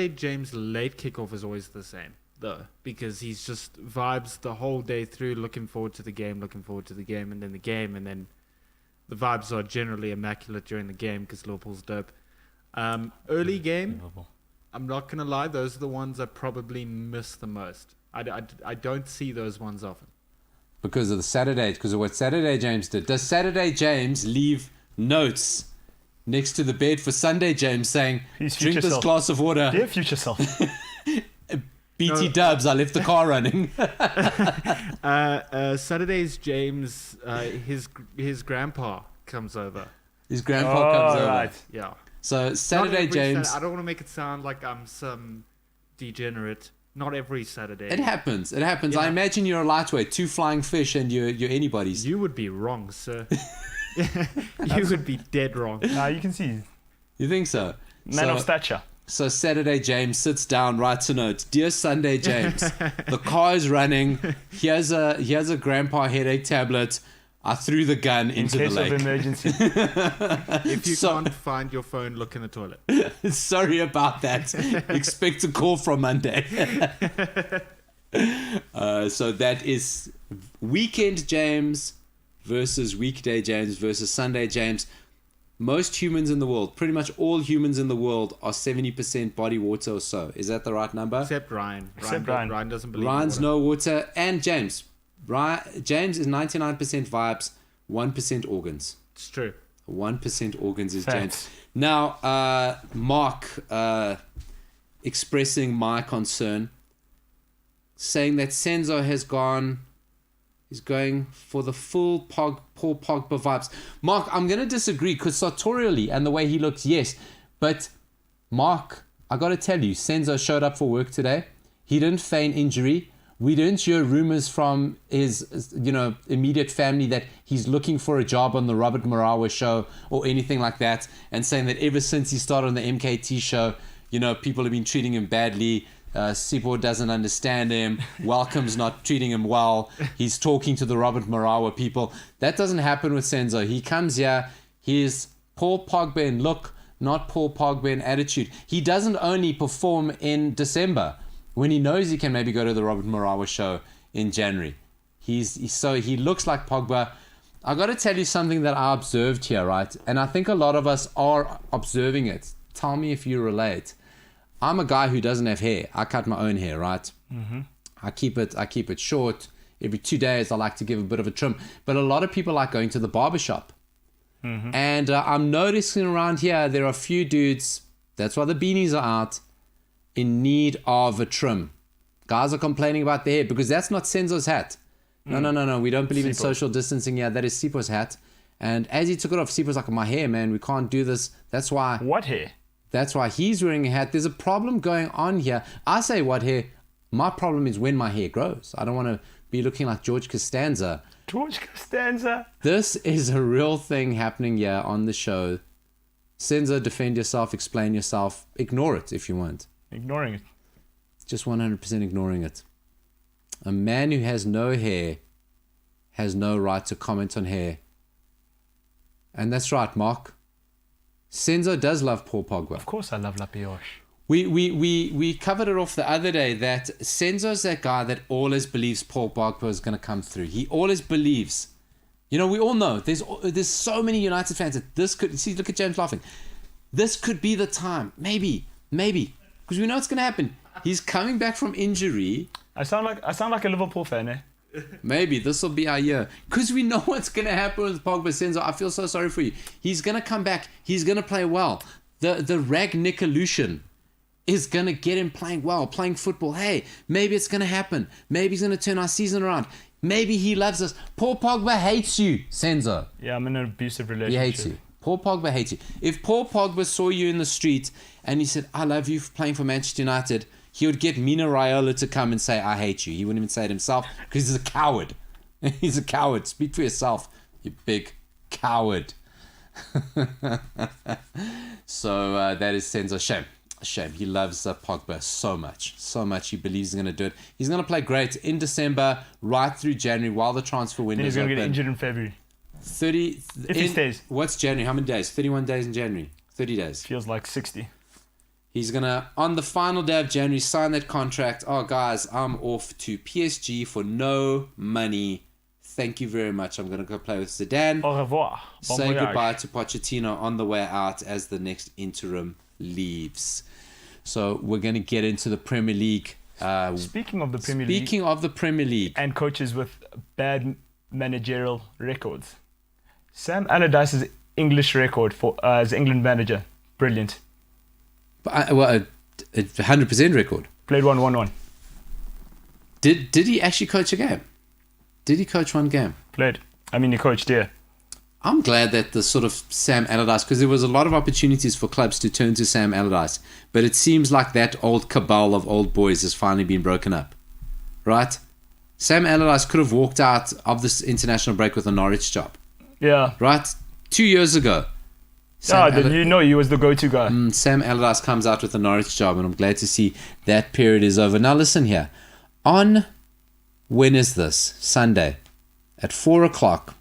James late kickoff is always the same though, because he's just vibes the whole day through, looking forward to the game, and then the game, and then the vibes are generally immaculate during the game because Liverpool's dope. Early game, I'm not gonna lie, those are the ones I probably miss the most. I don't see those ones often because of what Saturday James did. Does Saturday James leave notes next to the bed for Sunday James saying, drink this glass of water? Dear future self. BT Dubs, I left the car running. Saturday's James, his grandpa comes over. His grandpa comes over. Right. Yeah. So Saturday James... I don't want to make it sound like I'm some degenerate. Not every Saturday. It happens. Yeah. I imagine you're a lightweight, 2 flying fish, and you're anybody's. You would be wrong, sir. You would be dead wrong. Nah, you can see. You think so? Man of stature. So Saturday James sits down, writes a note. Dear Sunday James, the car is running. Here's a grandpa headache tablet. I threw the gun into the lake. In case of emergency. If you can't find your phone, look in the toilet. Sorry about that. Expect a call from Monday. So that is weekend James versus weekday James versus Sunday James. Most humans in the world, pretty much all humans in the world, are 70% body water or so. Is that the right number? Except Ryan. Ryan doesn't believe Ryan's in water. no water. And James. James is 99% vibes, 1% organs. It's true. 1% organs is Facts. James. Now, Mark, expressing my concern, saying that Senzo has gone... He's going for the full Paul Pogba vibes. Mark, I'm going to disagree because sartorially and the way he looks, yes. But Mark, I got to tell you, Senzo showed up for work today. He didn't feign injury. We don't hear rumors from his, immediate family that he's looking for a job on the Robert Marawa show or anything like that, and saying that ever since he started on the MKT show, people have been treating him badly. Sipho doesn't understand him. Welcome's not treating him well. He's talking to the Robert Marawa people. That doesn't happen with Senzo. He comes here. He's Paul Pogba in look, not Paul Pogba in attitude. He doesn't only perform in December when he knows he can maybe go to the Robert Marawa show in January. He looks like Pogba. I got to tell you something that I observed here, right? And I think a lot of us are observing it. Tell me if you relate. I'm a guy who doesn't have hair. I cut my own hair, right? Mm-hmm. I keep it short. Every 2 days, I like to give a bit of a trim. But a lot of people like going to the barbershop. Mm-hmm. And I'm noticing around here, there are a few dudes, that's why the beanies are out, in need of a trim. Guys are complaining about their hair because that's not Senzo's hat. No. We don't believe in social distancing. Yeah, that is Sipho's hat. And as he took it off, Sipho's like, my hair, man, we can't do this. That's why. What hair? That's why he's wearing a hat. There's a problem going on here. I say what hair? My problem is when my hair grows. I don't want to be looking like George Costanza. George Costanza? This is a real thing happening here on the show. Senzo, defend yourself, explain yourself. Ignore it if you want. Ignoring it. Just 100% ignoring it. A man who has no hair has no right to comment on hair. And that's right, Mark. Senzo does love Paul Pogba. Of course I love La Pioche. We covered it off the other day that Senzo's that guy that always believes Paul Pogba is going to come through. He always believes. We all know there's so many United fans that this could... See, look at James laughing. This could be the time. Maybe. Because we know it's going to happen. He's coming back from injury. I sound like a Liverpool fan, eh? Maybe this will be our year. Because we know what's going to happen with Pogba. Senzo, I feel so sorry for you. He's going to come back. He's going to play well. The Ragnick illusion is going to get him playing well, playing football. Hey, maybe it's going to happen. Maybe he's going to turn our season around. Maybe he loves us. Paul Pogba hates you, Senzo. Yeah, I'm in an abusive relationship. He hates you. Paul Pogba hates you. If Paul Pogba saw you in the street and he said, I love you for playing for Manchester United, he would get Mina Raiola to come and say, I hate you. He wouldn't even say it himself because he's a coward. He's a coward. Speak for yourself, you big coward. So that is Senzo. Shame. He loves Pogba so much. He believes he's going to do it. He's going to play great in December, right through January, while the transfer window is open. He's going to get injured in February. 30. If he stays. What's January? How many days? 31 days in January. 30 days. Feels like 60. He's going to, on the final day of January, sign that contract. Oh, guys, I'm off to PSG for no money. Thank you very much. I'm going to go play with Zidane. Au revoir. Bon Say voyage. goodbye to Pochettino on the way out as the next interim leaves. So we're going to get into the Premier League. Speaking of the Premier League. And coaches with bad managerial records. Sam Allardyce's English record as England manager. Brilliant. A 100% record. Played 1-1-1. Did he actually coach a game? Did he coach one game? Played. He coached, yeah. I'm glad that the sort of Sam Allardyce, because there was a lot of opportunities for clubs to turn to Sam Allardyce, but it seems like that old cabal of old boys has finally been broken up, right? Sam Allardyce could have walked out of this international break with a Norwich job. Yeah. Right? 2 years ago. He was the go-to guy. Sam Allardyce comes out with a Norwich job, and I'm glad to see that period is over. Now listen here. When is this? Sunday. At 4 o'clock,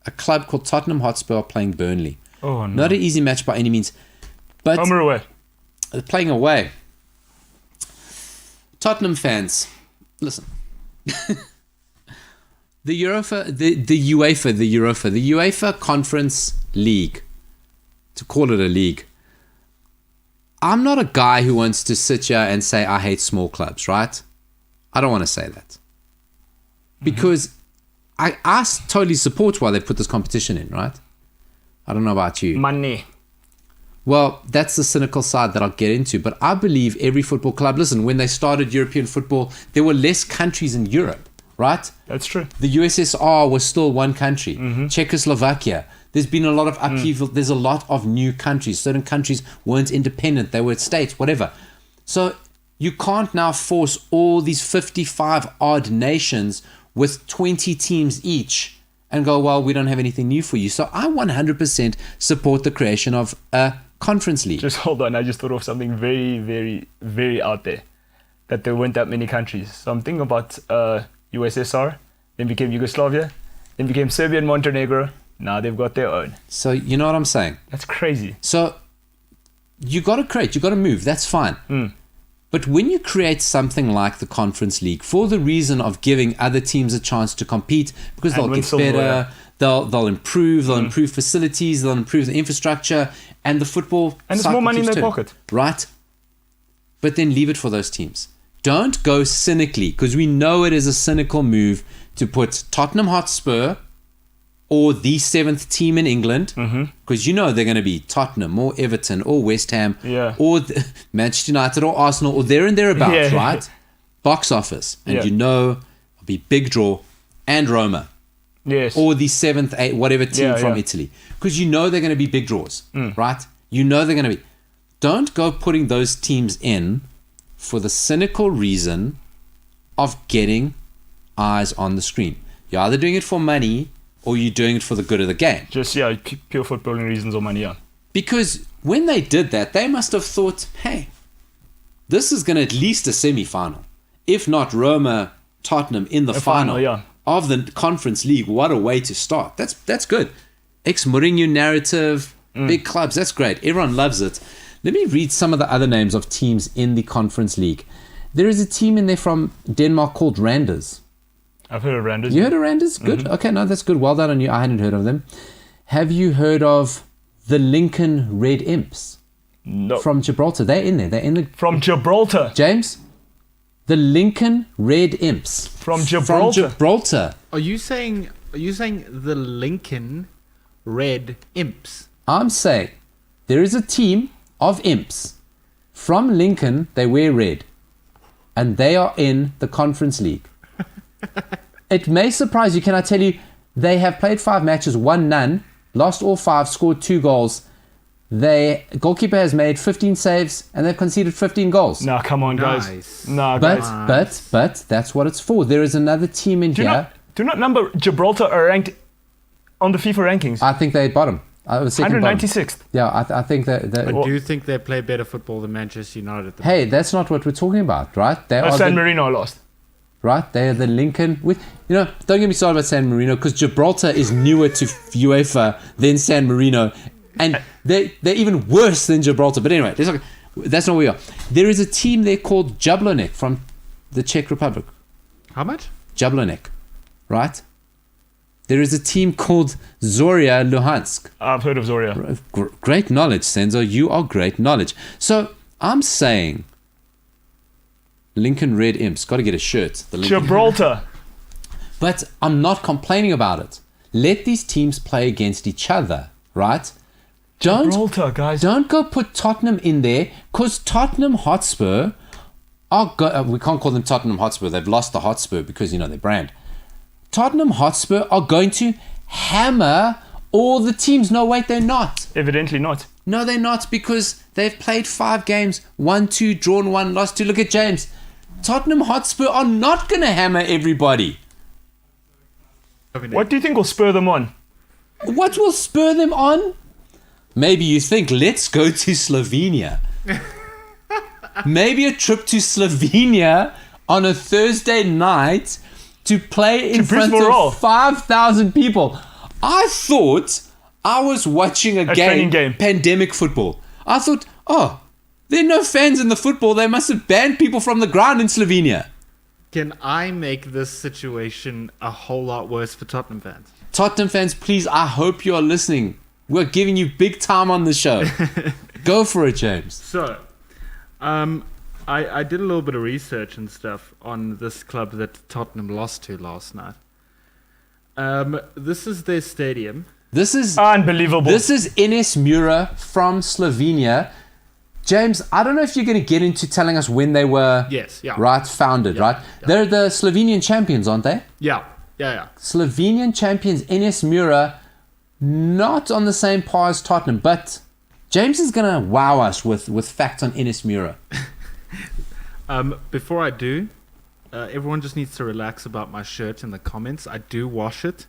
a club called Tottenham Hotspur are playing Burnley. Oh, no. Not an easy match by any means. But home or away? Playing away. Tottenham fans, listen. The UEFA Conference League, to call it a league. I'm not a guy who wants to sit here and say I hate small clubs, right? I don't want to say that. Because I totally support why they put this competition in, right? I don't know about you. Money. Well, that's the cynical side that I'll get into. But I believe every football club, listen, when they started European football, there were less countries in Europe, right? That's true. The USSR was still one country. Czechoslovakia. There's been a lot of upheaval. There's a lot of new countries. Certain countries weren't independent. They were states, whatever. So You can't now force all these 55 odd nations with 20 teams each and go, well, we don't have anything new for you. So I 100% support the creation of a conference league. Just hold on. I just thought of something very, very, very out there. That there weren't that many countries. So I'm thinking about USSR, then became Yugoslavia, then became Serbia and Montenegro. Now they've got their own. So you know what I'm saying? That's crazy. So you got to create, you got to move. That's fine. But when you create something like the Conference League for the reason of giving other teams a chance to compete, because they'll get better, they'll improve, they'll improve facilities, they'll improve the infrastructure, and the football. And there's more money in their pocket. Right? But then leave it for those teams. Don't go cynically, because we know it is a cynical move to put Tottenham Hotspur or the 7th team in England, because you know they're going to be Tottenham or Everton or West Ham or Manchester United or Arsenal or there and thereabouts, right? Box office. And you know it'll be big draw and Roma. Yes. Or the 7th, 8th, whatever team from Italy. Because you know they're going to be big draws, right? You know they're going to be. Don't go putting those teams in for the cynical reason of getting eyes on the screen. You're either doing it for money or you're doing it for the good of the game. Just, pure footballing reasons or money, Because when they did that, they must have thought, hey, this is going to at least a semi-final. If not Roma, Tottenham in the final of the Conference League. What a way to start. That's good. Ex-Mourinho narrative, big clubs, that's great. Everyone loves it. Let me read some of the other names of teams in the Conference League. There is a team in there from Denmark called Randers. I've heard of Randers. You heard of Randers? Good. Okay, no, that's good. Well done on you. I hadn't heard of them. Have you heard of the Lincoln Red Imps? No. From Gibraltar. They're in there. They're in the... From Gibraltar? James? The Lincoln Red Imps. From Gibraltar? From Gibraltar. Are you saying the Lincoln Red Imps? I'm saying there is a team of imps from Lincoln. They wear red and they are in the Conference League. It may surprise you. Can I tell you, they have played 5 matches, won none, lost all 5, scored 2 goals. Their goalkeeper has made 15 saves and they've conceded 15 goals. No, come on, guys. Nice. No, guys. But that's what it's for. There is another team in here. Do not number Gibraltar are ranked on the FIFA rankings. I think they're bottom. 196th. Yeah, I think that. I do think they play better football than Manchester United. Hey, that's not what we're talking about, right? They are San Marino lost. Right, they are the Lincoln with. Don't get me started about San Marino, because Gibraltar is newer to UEFA than San Marino, and they're even worse than Gibraltar. But anyway, that's not where we are. There is a team there called Jablonec from the Czech Republic. How much? Jablonec, right? There is a team called Zorya Luhansk. I've heard of Zorya. Great knowledge, Senzo. You are great knowledge. So I'm saying Lincoln Red Imps. Got to get a shirt. Gibraltar. But I'm not complaining about it. Let these teams play against each other, right? Gibraltar, guys. Don't go put Tottenham in there, because Tottenham Hotspur we can't call them Tottenham Hotspur. They've lost the Hotspur because, their brand. Tottenham Hotspur are going to hammer all the teams. No, wait, they're not. Evidently not. No, they're not, because they've played 5 games, won 2, drawn 1, lost 2. Look at James. Tottenham Hotspur are not going to hammer everybody. What do you think will spur them on? What will spur them on? Maybe you think, let's go to Slovenia. Maybe a trip to Slovenia on a Thursday night to play in front of 5,000 people. I thought I was watching a game, pandemic football. I thought, there are no fans in the football. They must have banned people from the ground in Slovenia. Can I make this situation a whole lot worse for Tottenham fans? Tottenham fans, please, I hope you are listening. We're giving you big time on the show. Go for it, James. So, I did a little bit of research and stuff on this club that Tottenham lost to last night. This is their stadium. This is unbelievable. This is Ines Mura from Slovenia. James, I don't know if you're going to get into telling us when they were founded, right? Yeah. They're the Slovenian champions, aren't they? Yeah. Slovenian champions, Ines Mura, not on the same par as Tottenham, but James is going to wow us with facts on Ines Mura. Before I do, everyone just needs to relax about my shirt in the comments. I do wash it,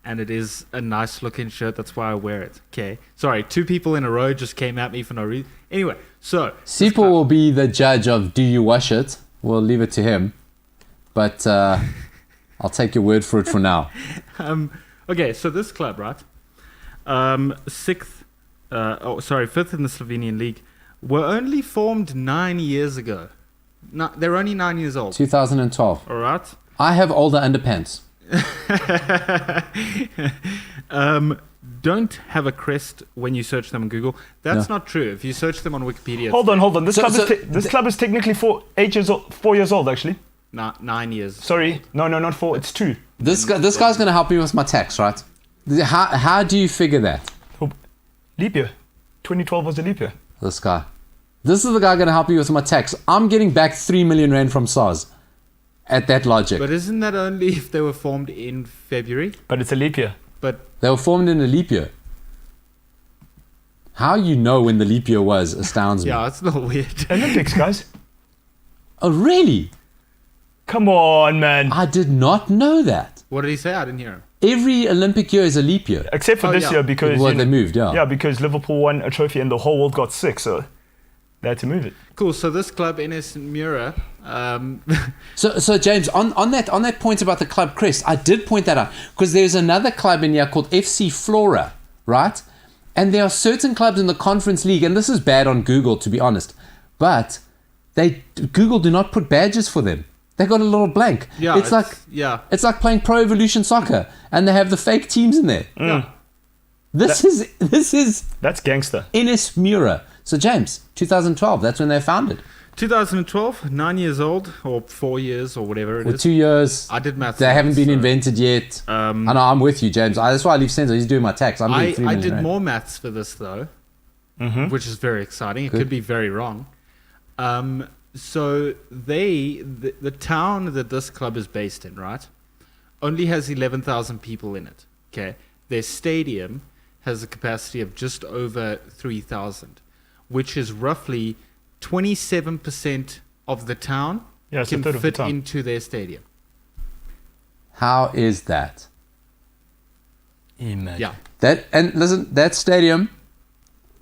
and it is a nice looking shirt. That's why I wear it. Okay. Sorry, 2 people in a row just came at me for no reason. Anyway, so Sipo will be the judge of do you wash it. We'll leave it to him. But I'll take your word for it for now. Okay, so this club, right? 5th in the Slovenian league, were only formed 9 years ago. No, they're only 9 years old. 2012. All right. I have older underpants. Don't have a crest when you search them on Google. That's not true. If you search them on Wikipedia, Hold on. This club is technically 4 years old, actually. 9 years. Sorry, no, not 4. It's 2. This guy's going to help me with my tax, right? How do you figure that? Leap year. 2012 was a leap year. This guy. This is the guy going to help you with my tax. I'm getting back 3 million rand from SARS at that logic. But isn't that only if they were formed in February? But it's a leap year. But they were formed in a leap year. How you know when the leap year was astounds me. Yeah, it's not weird. Olympics, guys. Oh, really? Come on, man. I did not know that. What did he say? I didn't hear him. Every Olympic year is a leap year. Except for this year because... Well, they moved, yeah. Yeah, because Liverpool won a trophy and the whole world got sick, so they had to move it. Cool, so this club, NS Mura... So James, on that point about the club crest, I did point that out because there's another club in here called FC Flora, right? And there are certain clubs in the Conference League, and this is bad on Google, to be honest, but Google do not put badges for them. They got a little blank. Yeah, it's like playing Pro Evolution Soccer, and they have the fake teams in there. Mm. This is that's gangster. NS Mura. So James, 2012, that's when they founded. 2012, 9 years old, or 4 years, or whatever it With is. 2 years. I did maths. They haven't been invented yet. I know, I'm with you, James. That's why I leave Senzo. He's doing my tax. I did more maths for this, though, which is very exciting. It could be very wrong. So the town that this club is based in, right, only has 11,000 people in it. Okay, their stadium has a capacity of just over 3,000, which is roughly 27% of the town can fit into their stadium. How is that? Imagine. Yeah. Listen, that stadium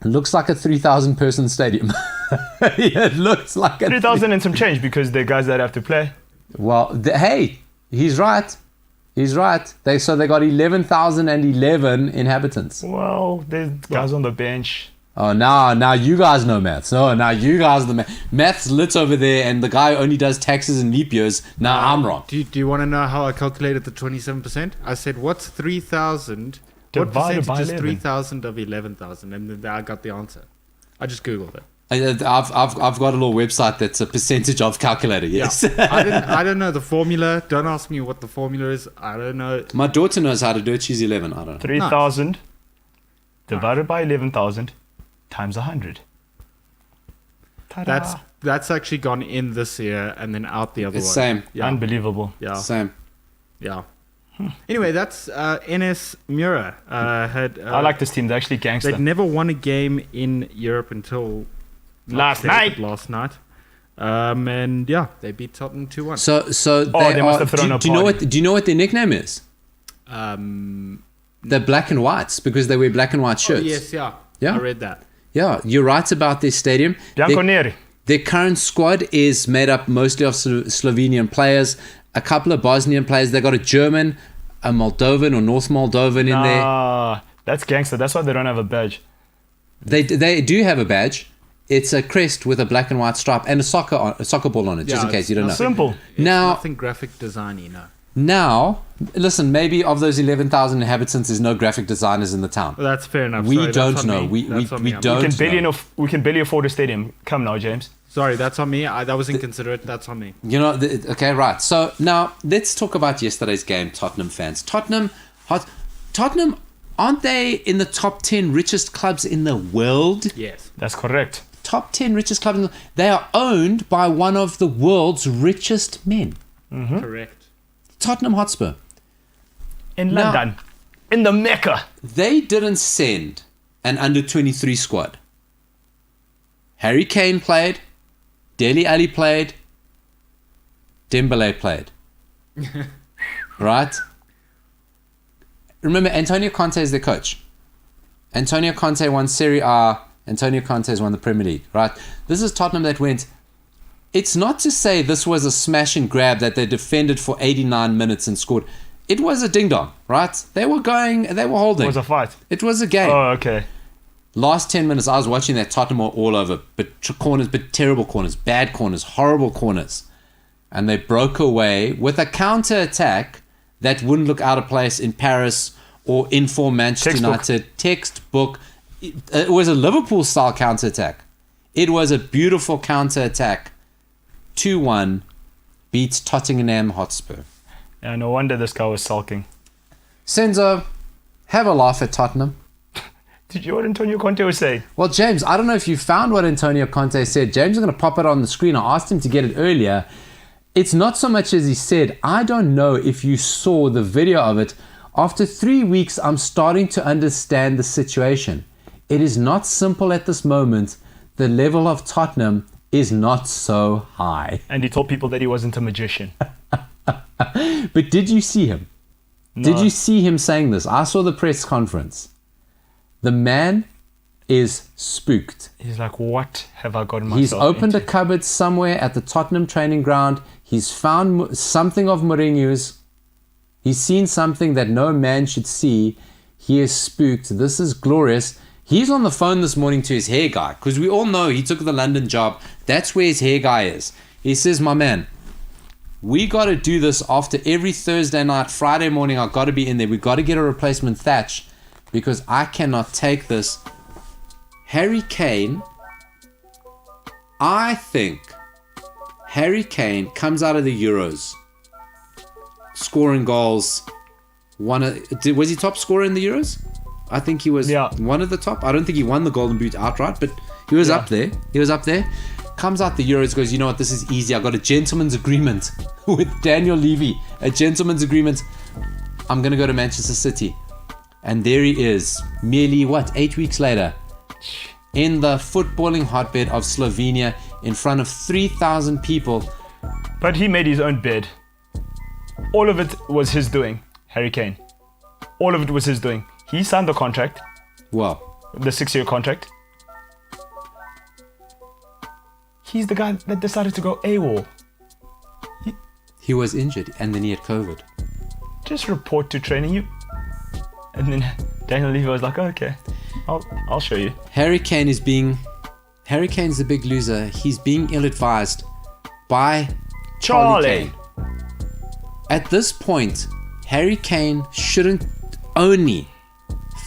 looks like a 3,000 person stadium. It looks like a 3,000 and some change because they're guys that have to play. Well, hey, he's right. He's right. They got 11,011 inhabitants. Well, there's guys on the bench. Oh, now you guys know maths. Oh, now you guys the maths lit over there, and the guy only does taxes and leap years. Now I'm wrong. Do you want to know how I calculated the 27%? I said, what's 3,000? What Divided percentage by is 11? 3,000 of 11,000? And then I got the answer. I just Googled it. I've got a little website that's a percentage of calculator. Yes. Yeah. I don't know the formula. Don't ask me what the formula is. I don't know. My daughter knows how to do it. She's 11. I don't know. 3,000 divided by 11,000 times 100. Ta-da. That's actually gone in this year and then out the other It's way. same. Yeah. Unbelievable. Yeah. Same. Yeah. Anyway, that's NS Mura. I like this team. They're actually gangster. They'd never won a game in Europe until Last night. And yeah, they beat Tottenham 2-1. So they must have thrown a do you know party. do you know what their nickname is? They're black and whites because they wear black and white shirts. Oh, yes, yeah. Yeah. I read that. Yeah, you're right about their stadium. Bianconeri. Their current squad is made up mostly of Slovenian players, a couple of Bosnian players. They got a German, a Moldovan or North Moldovan in there. That's gangster. That's why they don't have a badge. They do have a badge. It's a crest with a black and white stripe and a soccer ball on it, just in case you don't know. Simple. It's Now, nothing graphic design-y, no. Now, listen, maybe of those 11,000 inhabitants, there's no graphic designers in the town. Well, that's fair enough. We Sorry, don't that's on know. me. We That's on me. don't know. We can barely afford a stadium. Come now, James. Sorry, that's on me. That was inconsiderate. That's on me. You know, okay, right. So now let's talk about yesterday's game, Tottenham fans. Tottenham, aren't they in the top 10 richest clubs in the world? Yes. That's correct. Top 10 richest clubs. They are owned by one of the world's richest men. Correct. Tottenham Hotspur. In London. In the Mecca. They didn't send an under-23 squad. Harry Kane played. Dele Alli played. Dembele played. Right? Remember, Antonio Conte is their coach. Antonio Conte won Serie A. Antonio Conte has won the Premier League. Right? This is Tottenham that went... It's not to say this was a smash and grab that they defended for 89 minutes and scored. It was a ding-dong, right? They were holding. It was a fight. It was a game. Oh, okay. Last 10 minutes, I was watching that. Tottenham were all over. But corners, but terrible corners, bad corners, horrible corners. And they broke away with a counter-attack that wouldn't look out of place in Paris or in for Manchester United. Textbook. It was a Liverpool-style counter-attack. It was a beautiful counter-attack. 2-1 beats Tottenham Hotspur. Yeah, no wonder this guy was sulking. Senzo, have a laugh at Tottenham. Did you hear what Antonio Conte was saying? Well, James, I don't know if you found what Antonio Conte said. James is going to pop it on the screen. I asked him to get it earlier. It's not so much as he said. I don't know if you saw the video of it. After 3 weeks, I'm starting to understand the situation. It is not simple at this moment. The level of Tottenham is not so high. And he told people that he wasn't a magician. But did you see him? No. Did you see him saying this? I saw the press conference. The man is spooked. He's like, what have I gotten myself He's opened into? a cupboard somewhere at the Tottenham training ground. He's found something of Mourinho's. He's seen something that no man should see. He is spooked. This is glorious. He's on the phone this morning to his hair guy, because we all know he took the London job. That's where his hair guy is. He says, my man, we got to do this after every Thursday night, Friday morning. I've got to be in there. We've got to get a replacement Thatch, because I cannot take this. Harry Kane, I think Harry Kane comes out of the Euros, scoring goals. Was he top scorer in the Euros? I think he was one of the top. I don't think he won the Golden Boot outright, but he was up there. Comes out the Euros, goes, you know what, this is easy. I got a gentleman's agreement with Daniel Levy. A gentleman's agreement. I'm going to go to Manchester City. And there he is, merely, 8 weeks later, in the footballing hotbed of Slovenia, in front of 3,000 people. But he made his own bed. All of it was his doing, Harry Kane. All of it was his doing. He signed the contract. Wow. The 6-year contract. He's the guy that decided to go AWOL. He was injured and then he had COVID. Just report to training. And then Daniel Levy was like, oh, okay, I'll show you. Harry Kane's the big loser. He's being ill-advised by Charlie Kane. At this point, Harry Kane shouldn't only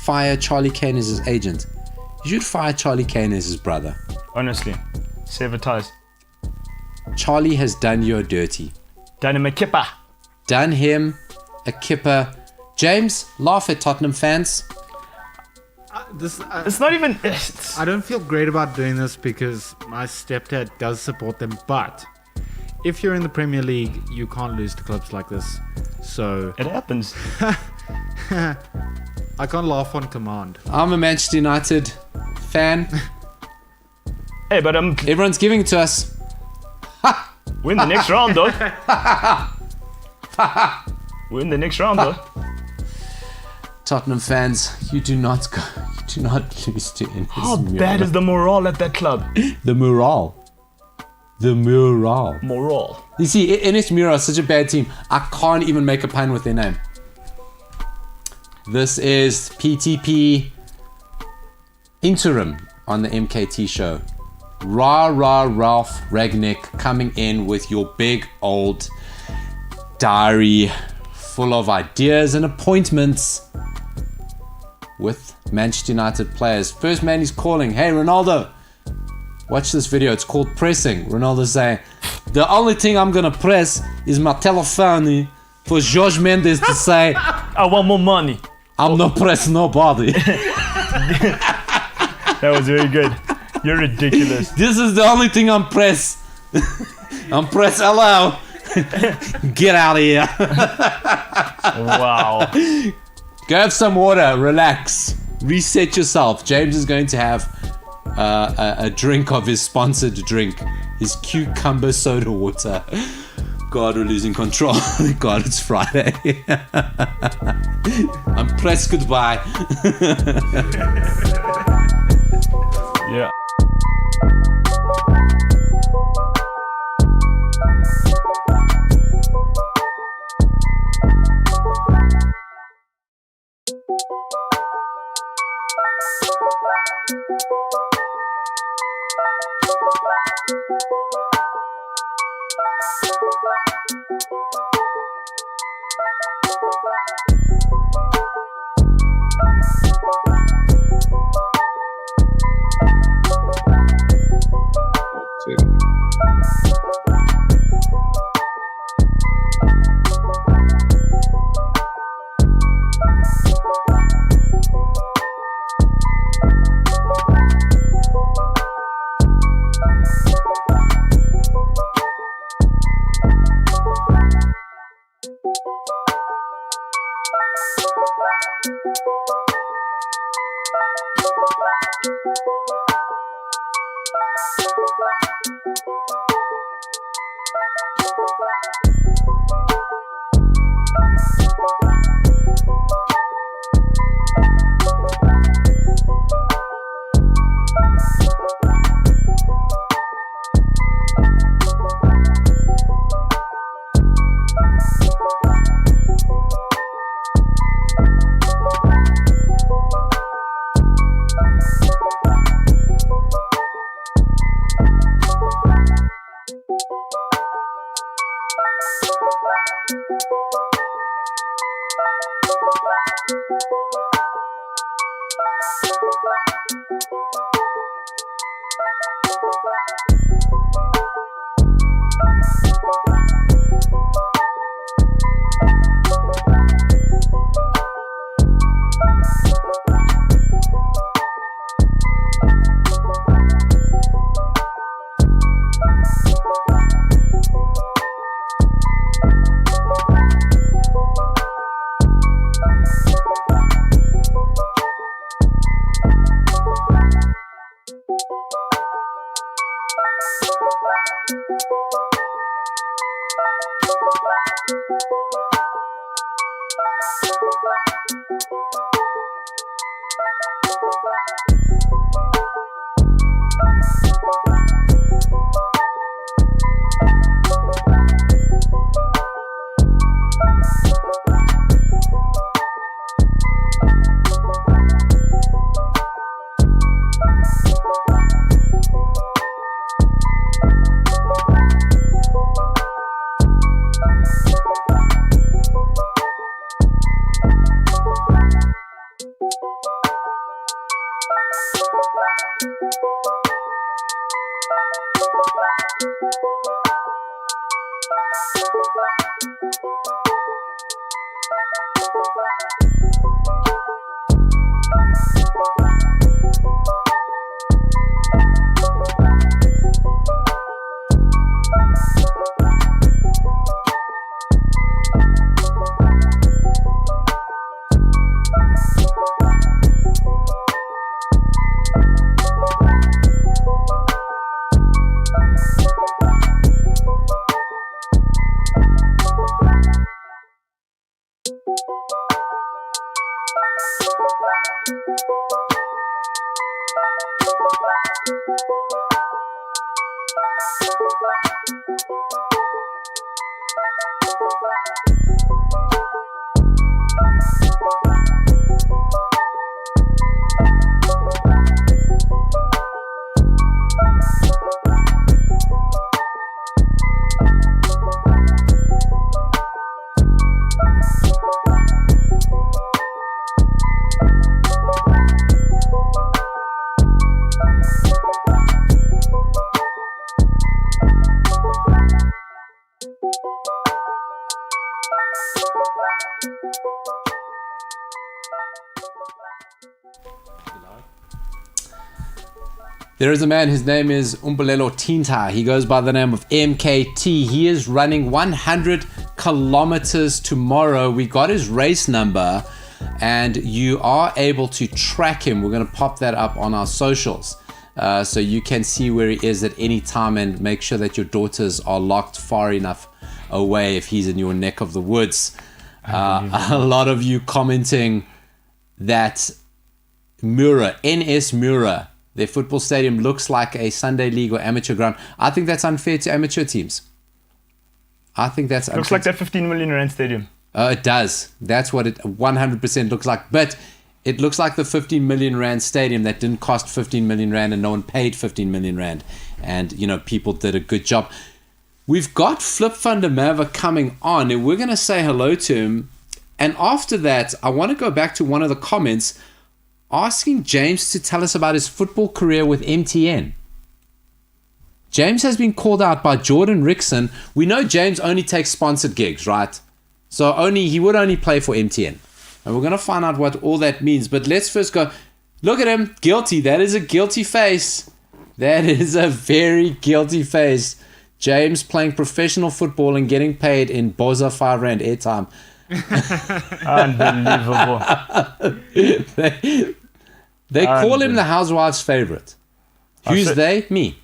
fire Charlie Kane as his agent. You should fire Charlie Kane as his brother. Honestly, sever ties. Charlie has done you dirty. Done him a kipper. Done him a kipper. James, laugh at Tottenham fans. It's not even... I don't feel great about doing this because my stepdad does support them, but if you're in the Premier League, you can't lose to clubs like this. So... It happens. I can't laugh on command. I'm a Manchester United fan. Hey, but everyone's giving it to us. Win the next round, though. Win the next round, though. Tottenham fans, you do not lose to Ines. How bad is the morale at that club? The morale. Morale. You see, Ines Mura is such a bad team. I can't even make a pun with their name. This is PTP interim on the MKT show. Ralph Ragnick coming in with your big old diary full of ideas and appointments with Manchester United players. First man he's calling, hey Ronaldo, watch this video, it's called Pressing. Ronaldo saying, the only thing I'm gonna press is my telephone for Jorge Mendes to say, I want more money. I'm not pressing nobody. That was very good. You're ridiculous. This is the only thing I'm press. I'm press hello. Get out of here. Wow. Go have some water, relax, reset yourself. James is going to have a drink of his sponsored drink, his cucumber soda water. God, we're losing control. God, it's Friday. I'm pressed goodbye. Yeah. There is a man, his name is Umbulelo Tinta. He goes by the name of MKT. He is running 100 kilometers tomorrow. We got his race number and you are able to track him. We're going to pop that up on our socials. So you can see where he is at any time and make sure that your daughters are locked far enough away if he's in your neck of the woods. A lot of you commenting that NS Mura, their football stadium looks like a Sunday league or amateur ground. I think that's unfair to amateur teams. I think that's unfair. Looks like that 15 million rand stadium. It does. That's what it 100% looks like. But it looks like the 15 million rand stadium that didn't cost 15 million rand and no one paid 15 million rand. And, people did a good job. We've got Flip van der Merwe coming on and we're going to say hello to him. And after that, I want to go back to one of the comments asking James to tell us about his football career with MTN. James has been called out by Jordan Rickson. We know James only takes sponsored gigs, right? So he would only play for MTN. And we're going to find out what all that means. But let's first go, look at him, guilty. That is a guilty face. That is a very guilty face. James playing professional football and getting paid in Boza 5 Rand airtime. Unbelievable. They call him the housewives' favorite. Who's they? Me.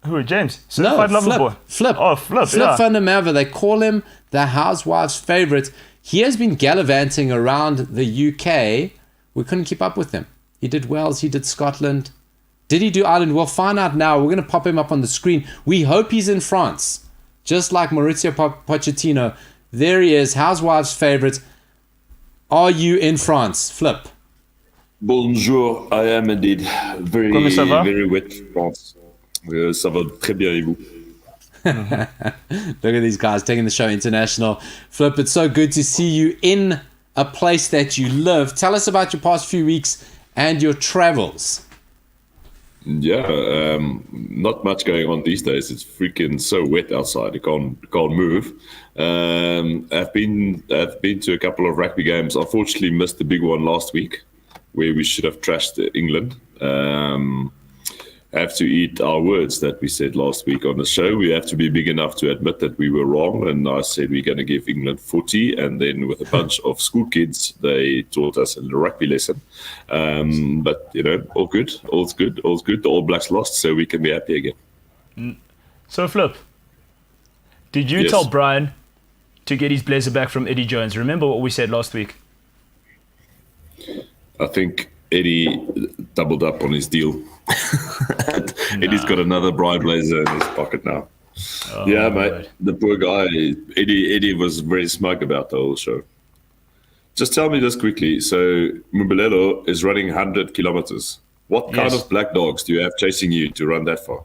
Who, James? Certified lover boy. Flip. Oh, Flip, Flip van der Merwe. They call him the housewives' favorite. He has been gallivanting around the UK. We couldn't keep up with him. He did Wales. He did Scotland. Did he do Ireland? We'll find out now. We're going to pop him up on the screen. We hope he's in France. Just like Maurizio Pochettino. There he is, housewives' favorite. Are you in France? Flip. Bonjour, I am indeed. Very wet France. Ça va très bien et vous? Look at these guys taking the show international. Flip, it's so good to see you in a place that you live. Tell us about your past few weeks and your travels. Yeah, not much going on these days. It's freaking so wet outside. You can't move. I've been to a couple of rugby games. Unfortunately, missed the big one last week, where we should have trashed England. Have to eat our words that we said last week on the show. We have to be big enough to admit that we were wrong. And I said we're going to give England 40. And then with a bunch of school kids, they taught us a little rugby lesson. But, all good. All's good. All's good. The All Blacks lost, so we can be happy again. So, Flip, did you tell Brian to get his blazer back from Eddie Jones? Remember what we said last week? I think Eddie doubled up on his deal. Eddie's got another Brian blazer in his pocket now. Oh, yeah, mate. Right. The poor guy, Eddie was very smug about the whole show. Just tell me this quickly. So Mbulelo is running 100 kilometers. What kind of black dogs do you have chasing you to run that far?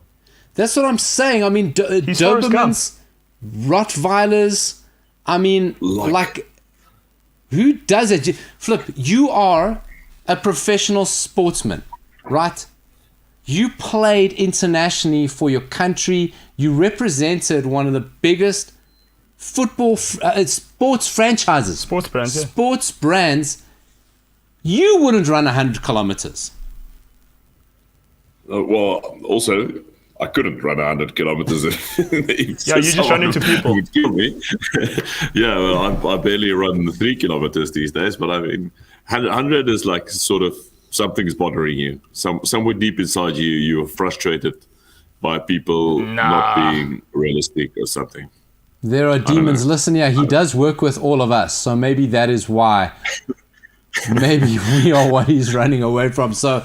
That's what I'm saying. I mean, Dobermans, Rottweilers. I mean, like, who does it? Flip, you are a professional sportsman, right? You played internationally for your country. You represented one of the biggest football sports franchises. Sports brands, yeah. Sports brands. You wouldn't run 100 kilometers. Well, also, I couldn't run 100 kilometers. Yeah, you just run into people. Would kill me. Yeah, well, I barely run 3 kilometers these days, but I mean, 100 is like sort of something's bothering you. Somewhere deep inside you, you're frustrated by people not being realistic or something. There are demons. Listen here, he does work with all of us, so maybe that is why. Maybe we are what he's running away from. So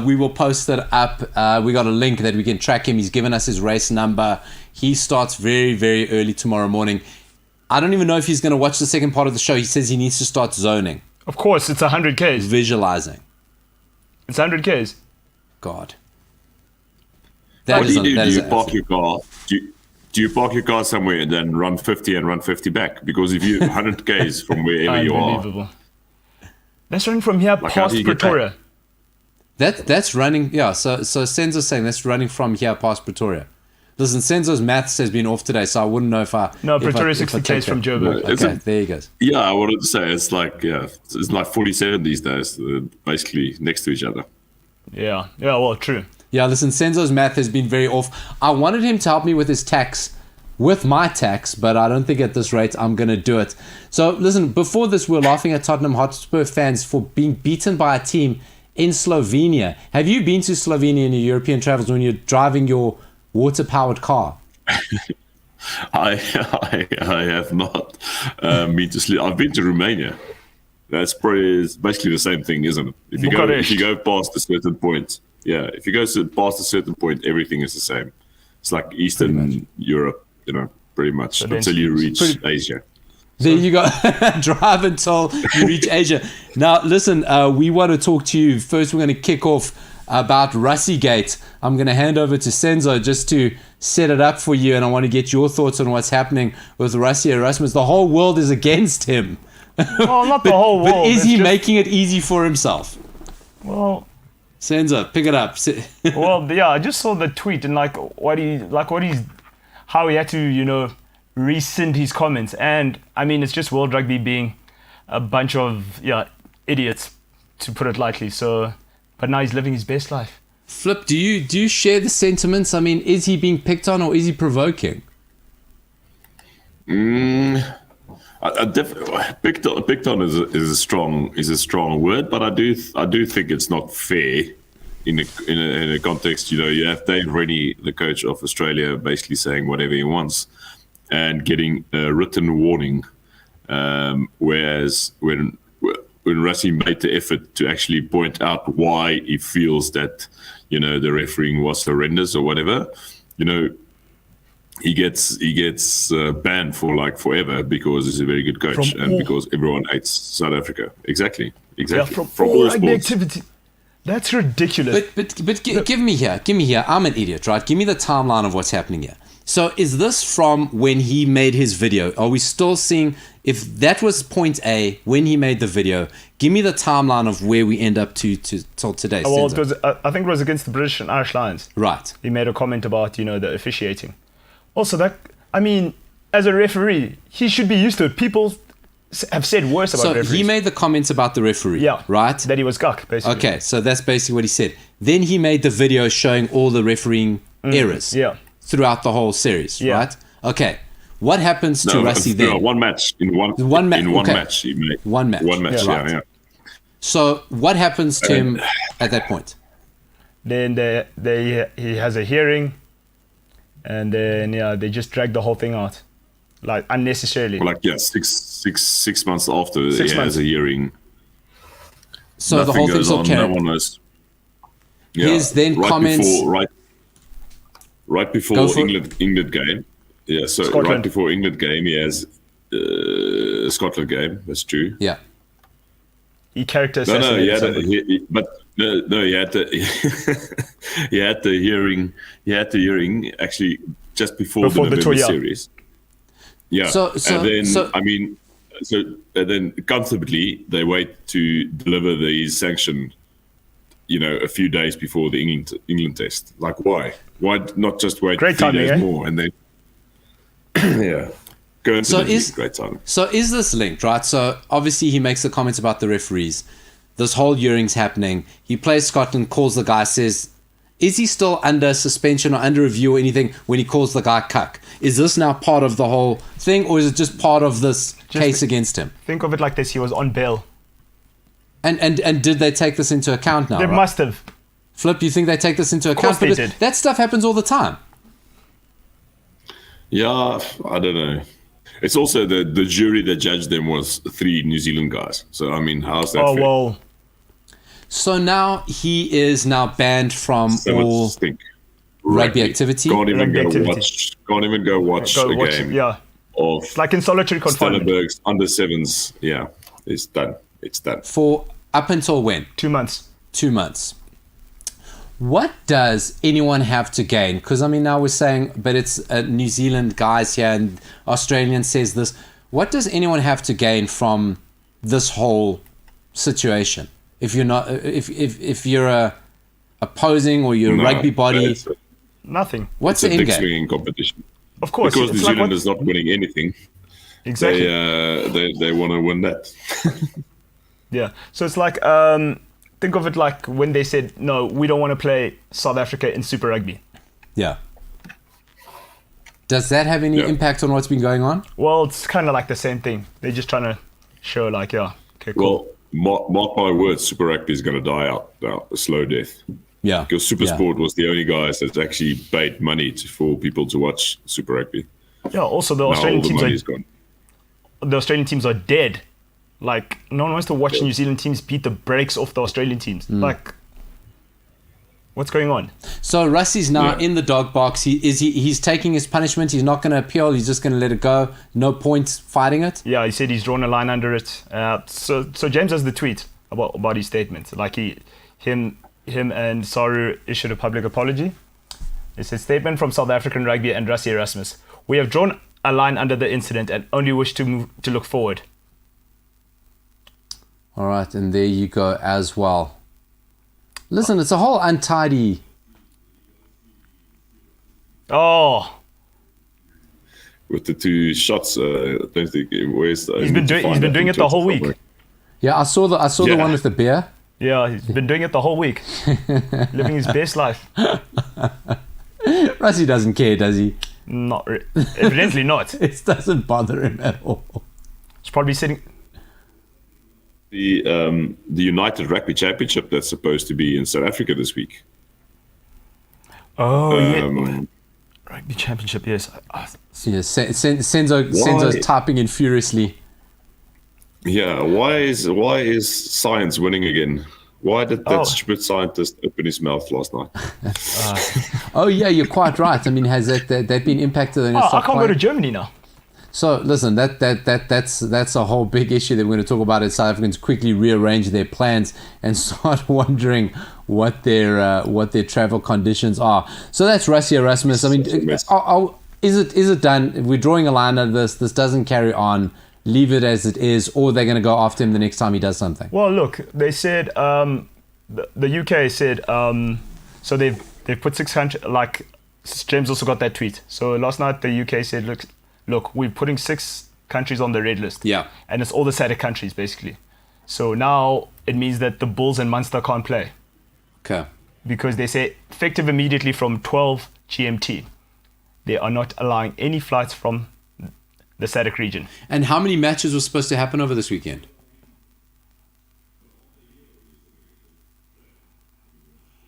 we will post it up. We got a link that we can track him. He's given us his race number. He starts very, very early tomorrow morning. I don't even know if he's going to watch the second part of the show. He says he needs to start zoning. Of course, it's 100 Ks. Visualizing. It's 100 Ks. God. What do you do? Do you park your car? Do you park your car somewhere and then run 50 and run 50 back? Because if you 100 Ks from wherever you are. Let's run from here past Pretoria. That's running, yeah. So Senzo's saying that's running from here past Pretoria. Listen, Senzo's maths has been off today, so I wouldn't know if I... No, Pretoria 60 Ks from Joburg. Okay, there he goes. Yeah, I wanted to say it's like 47 these days, basically next to each other. Yeah, well, true. Yeah, listen, Senzo's math has been very off. I wanted him to help me with his tax, with my tax, but I don't think at this rate I'm going to do it. So, listen, before this, we're laughing at Tottenham Hotspur fans for being beaten by a team in Slovenia. Have you been to Slovenia in your European travels when you're driving your water-powered car? I have not been to sleep. I've been to Romania. That's basically the same thing, isn't it? If you go past a certain point, if you go past a certain point, everything is the same. It's like Eastern Europe, pretty much until you reach Asia. There you go. Drive until you reach Asia. Now, listen, we want to talk to you. First, we're going to kick off about Russygate. I'm going to hand over to Senzo just to set it up for you, and I want to get your thoughts on what's happening with Rassie Erasmus. The whole world is against him. Well, not the whole world. But is he making it easy for himself? Well, Senzo, pick it up. Well, yeah, I just saw the tweet and how he had to, rescind his comments. And I mean, it's just World Rugby being a bunch of idiots, to put it lightly. So, but now he's living his best life. Flip, do you share the sentiments? I mean, is he being picked on or is he provoking? Picked on is a strong word, but I do think it's not fair in a context. You have Dave Rennie, the coach of Australia, basically saying whatever he wants and getting a written warning, whereas when Rassie made the effort to actually point out why he feels that the refereeing was horrendous or whatever, he gets banned for forever because he's a very good coach because everyone hates South Africa. Exactly. Yeah, from all rugby activity. That's ridiculous. But give me here. I'm an idiot, right? Give me the timeline of what's happening here. So is this from when he made his video? Are we still seeing, if that was point A when he made the video, give me the timeline of where we end up till today. Well, I think it was against the British and Irish Lions. Right. He made a comment about, the officiating. Also, as a referee, he should be used to it. People have said worse about referees. So he made the comments about the referee, right? That he was cuck, basically. Okay, so that's basically what he said. Then he made the video showing all the refereeing errors throughout the whole series, right? Okay, what happens to Rassie then? One match. In one match he made. One match. Yeah. So what happens to him at that point? Then he has a hearing. And then they just dragged the whole thing out, unnecessarily. Six months after he has a hearing. So the whole thing's all carried. No one knows. His then comments right before England game. Yeah, so Scotland. Right before England game, he has Scotland game. That's true. Yeah. He character assassinated. He had the hearing. He had the hearing actually just before the November series. Yeah. And then comfortably they wait to deliver the sanction. A few days before the England test. Why? Why not just wait 3 days more and then? Great timing. So is this linked, right? So obviously he makes the comments about the referees. This whole hearing's happening. He plays Scotland, calls the guy, says, is he still under suspension or under review or anything when he calls the guy cuck? Is this now part of the whole thing, or is it just part of this case against him? Think of it like this: he was on bail. And did they take this into account now? They must have. Flip, you think they take this into account? Of course they did. That stuff happens all the time. Yeah, I don't know. It's also the jury that judged them was 3 New Zealand guys. So, how's that fair? Well. So now he is banned from all rugby activity. Can't even go watch a game. Yeah. It's like in solitary confinement. Stellenberg's under 7s. Yeah, it's done. It's done. For up until when? 2 months. 2 months. What does anyone have to gain? Because now we're saying, but it's New Zealand guys here and Australian says this. What does anyone have to gain from this whole situation? If you're not, if you're a opposing or you're a rugby body, nothing. What's the end game? Swinging competition. Of course, because New Zealand is not winning anything. Exactly. They want to win that. Yeah. So it's think of it like when they said, no, we don't want to play South Africa in Super Rugby. Yeah. Does that have any impact on what's been going on? Well, it's kind of like the same thing. They're just trying to show okay, cool. Well, mark my words, Super Rugby is going to die out now, a slow death. Yeah. Because Super Sport was the only guys that actually paid money for people to watch Super Rugby. Yeah. Also, the Now Australian all the teams money's gone. the Australian teams are dead. Like, no one wants to watch New Zealand teams beat the brakes off the Australian teams. Like, what's going on? So Rusty's now in the dog box. He's taking his punishment. He's not going to appeal. He's just going to let it go. No points fighting it. Yeah, he said he's drawn a line under it. So James has the tweet about his statement. Like him and Saru issued a public apology. It says, statement from South African Rugby and Rassie Erasmus. We have drawn a line under the incident and only wish to look forward. All right, and there you go as well. Listen, it's a whole untidy. Oh, With the 2 shots, I don't think he's been doing it the whole week. Yeah, I saw the one with the beer. Yeah, he's been doing it the whole week, living his best life. Rusty doesn't care, does he? Evidently not. It doesn't bother him at all. He's probably sitting. The United Rugby Championship that's supposed to be in South Africa this week. Oh, yeah. Rugby Championship, yes. Yeah, Senzo's typing in furiously. Yeah, why is science winning again? Why did that stupid scientist open his mouth last night? Oh yeah, you're quite right. I mean, has that been impacted? I can't go to Germany now. So listen, that's a whole big issue that we're going to talk about. As South Africans quickly rearrange their plans and start wondering what their travel conditions are. So that's Rassie Erasmus. I mean, is it done? If we're drawing a line under this, this doesn't carry on. Leave it as it is, or they're going to go after him the next time he does something. Well, look, they said the UK said so they've put 6 countries. Like James also got that tweet. So last night the UK said, look, we're putting 6 countries on the red list. Yeah. And it's all the SADC countries, basically. So now it means that the Bulls and Munster can't play. Okay. Because they say, effective immediately from 12 GMT, they are not allowing any flights from the SADC region. And how many matches were supposed to happen over this weekend?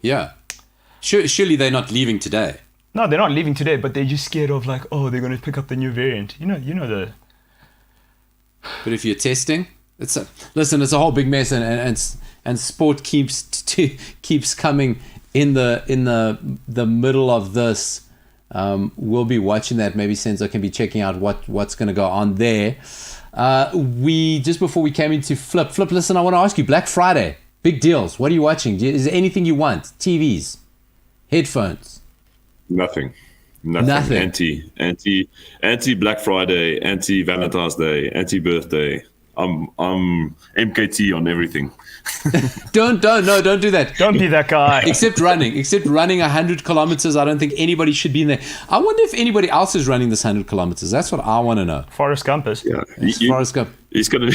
Yeah. Surely they're not leaving today. No, they're not leaving today, but they're just scared of like, they're going to pick up the new variant. You know the. But if you're testing, it's a whole big mess, and sport keeps coming in the middle of this. We'll be watching that. Maybe Senzo can be checking out what's going to go on there. We just before we came into Flip. Listen, I want to ask you, Black Friday, big deals. What are you watching? Is there anything you want? TVs, headphones. Nothing. Anti Black Friday, anti Valentine's Day, anti birthday. I'm MKT on everything. Don't do that. Don't be that guy. Except running 100 kilometers. I don't think anybody should be in there. I wonder if anybody else is running this 100 kilometers. That's what I want to know. Forrest Gump is. Yeah, Forrest Gump. He's gonna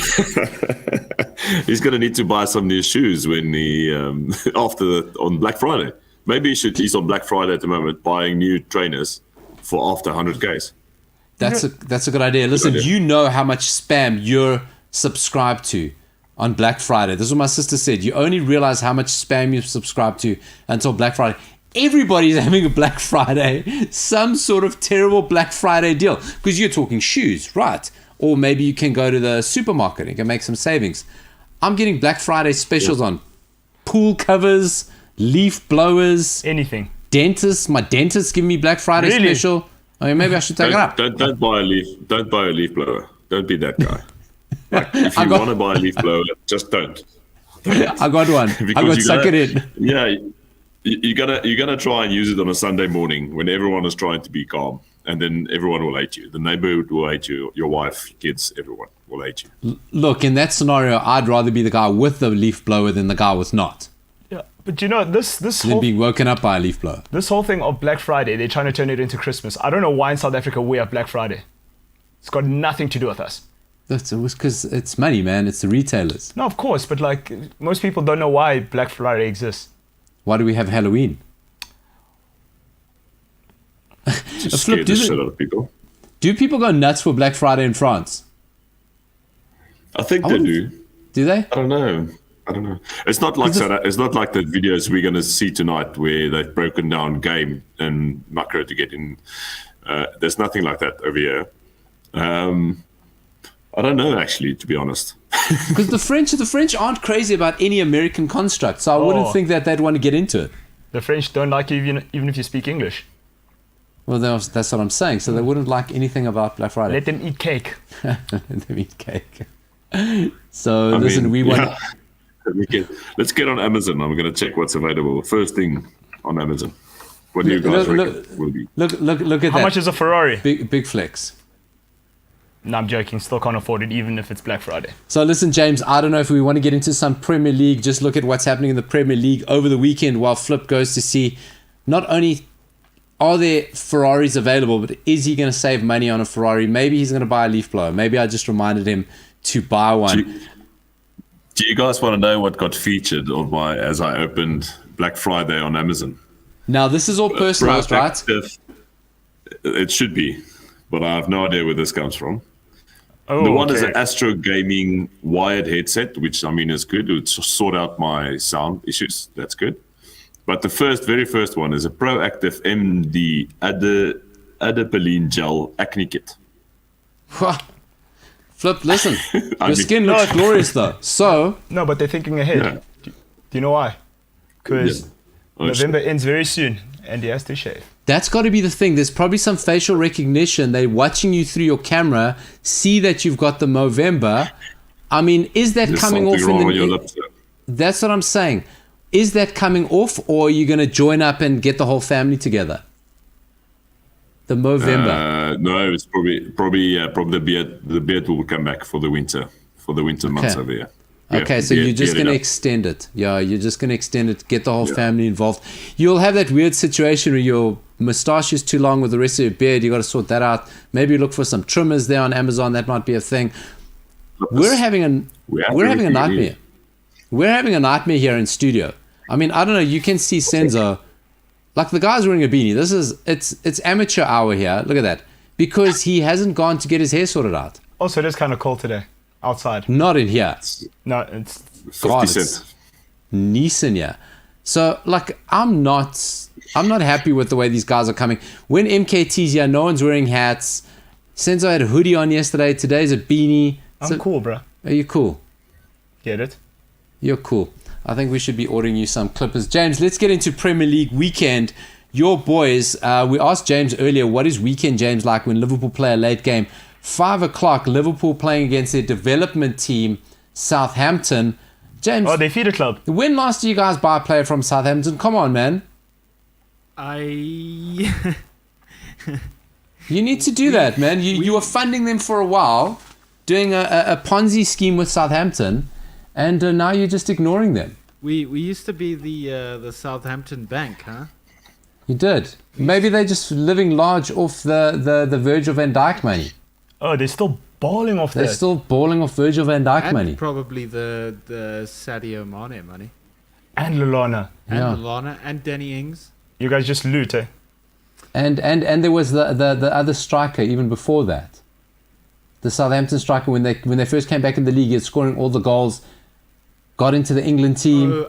need to buy some new shoes when he on Black Friday. Maybe he's on Black Friday at the moment buying new trainers for after 100Ks. That's a good idea. Listen, you know how much spam you're subscribed to on Black Friday. This is what my sister said. You only realize how much spam you subscribe to until Black Friday. Everybody's having a Black Friday, some sort of terrible Black Friday deal. Because you're talking shoes, right? Or maybe you can go to the supermarket and can make some savings. I'm getting Black Friday specials on pool covers, leaf blowers, anything. Dentists. My dentist giving me Black Friday special. I mean, maybe I should take it up. Don't buy a leaf blower. Don't be that guy. Like, if you want to buy a leaf blower, just don't. I got one. I got suck it in. Yeah, you're gonna try and use it on a Sunday morning when everyone is trying to be calm, and then everyone will hate you. The neighborhood will hate you. Your wife, kids, everyone will hate you. Look, in that scenario, I'd rather be the guy with the leaf blower than the guy with not. Yeah, but you know this than whole, being woken up by a leaf blower. This whole thing of Black Friday, they're trying to turn it into Christmas. I don't know why in South Africa we have Black Friday. It's got nothing to do with us. That's because it's money, man. It's the retailers. No, of course, but like most people don't know why Black Friday exists. Why do we have Halloween? Just scare the shit out of people. Do people go nuts for Black Friday in France? I think they do. Do they? I don't know. It's not like it's not like the videos we're going to see tonight where they've broken down game and macro to get in There's nothing like that over here. I don't know, actually, to be honest. Because the French aren't crazy about any American construct, so I wouldn't think that they'd want to get into it. The French don't like you even if you speak English. Well, that's what I'm saying. So they wouldn't like anything about Black Friday. Let them eat cake. Let them eat cake. So we want. Let's get on Amazon. I'm going to check what's available. First thing on Amazon. What do you guys reckon will be? Look at that. How much is a Ferrari? Big flex. No, I'm joking. Still can't afford it, even if it's Black Friday. So listen, James, I don't know if we want to get into some Premier League. Just look at what's happening in the Premier League over the weekend while Flip goes to see not only are there Ferraris available, but is he going to save money on a Ferrari? Maybe he's going to buy a leaf blower. Maybe I just reminded him to buy one. Do you guys want to know what got featured as I opened Black Friday on Amazon? Now, this is all personalized, right? It should be, but I have no idea where this comes from. Oh, the one is an Astro Gaming wired headset, which I mean is good. It would sort out my sound issues. That's good. But the very first one is a Proactive MD Adapalene Gel Acne Kit. Flip, listen. Your skin looks glorious, though. So no, but they're thinking ahead. Yeah. Do you know why? Because November ends very soon, and he has to shave. That's got to be the thing. There's probably some facial recognition. They're watching you through your camera, see that you've got the Movember. I mean, is that coming off in the... That's what I'm saying. Is that coming off, or are you going to join up and get the whole family together? The Movember. No, it's probably the beard will come back for the winter months over here. Okay, so you're just going to extend it. Yeah, you're just going to extend it, get the whole family involved. You'll have that weird situation where your moustache is too long with the rest of your beard. You got to sort that out. Maybe look for some trimmers there on Amazon. That might be a thing. We're having a nightmare. We're having a nightmare here in studio. I mean, I don't know. You can see Senzo. Like, the guy's wearing a beanie. It's amateur hour here. Look at that. Because he hasn't gone to get his hair sorted out. Also, it is kind of cold today. Outside. Not in here. No, it's 50 cents. Nissan, yeah. So, like, I'm not happy with the way these guys are coming. When MKT's here, no one's wearing hats. Senzo had a hoodie on yesterday. Today's a beanie. I'm cool, bro. Are you cool? Get it? You're cool. I think we should be ordering you some clippers. James, let's get into Premier League weekend. Your boys, we asked James earlier, what is weekend, James, like when Liverpool play a late game? 5 o'clock, Liverpool playing against their development team, Southampton. James. Oh, they feed a club. When last did you guys buy a player from Southampton? Come on, man. You need to do that, man. You were funding them for a while, doing a Ponzi scheme with Southampton, and now you're just ignoring them. We used to be the Southampton bank, huh? You did. Maybe they're just living large off the Virgil van Dijk money. Oh, they're still balling off that. They're still balling off Virgil van Dijk money. Probably the Sadio Mane money. And Lallana. And Lallana and Danny Ings. You guys just loot, eh? And there was the other striker even before that. The Southampton striker, when they first came back in the league, he was scoring all the goals, got into the England team.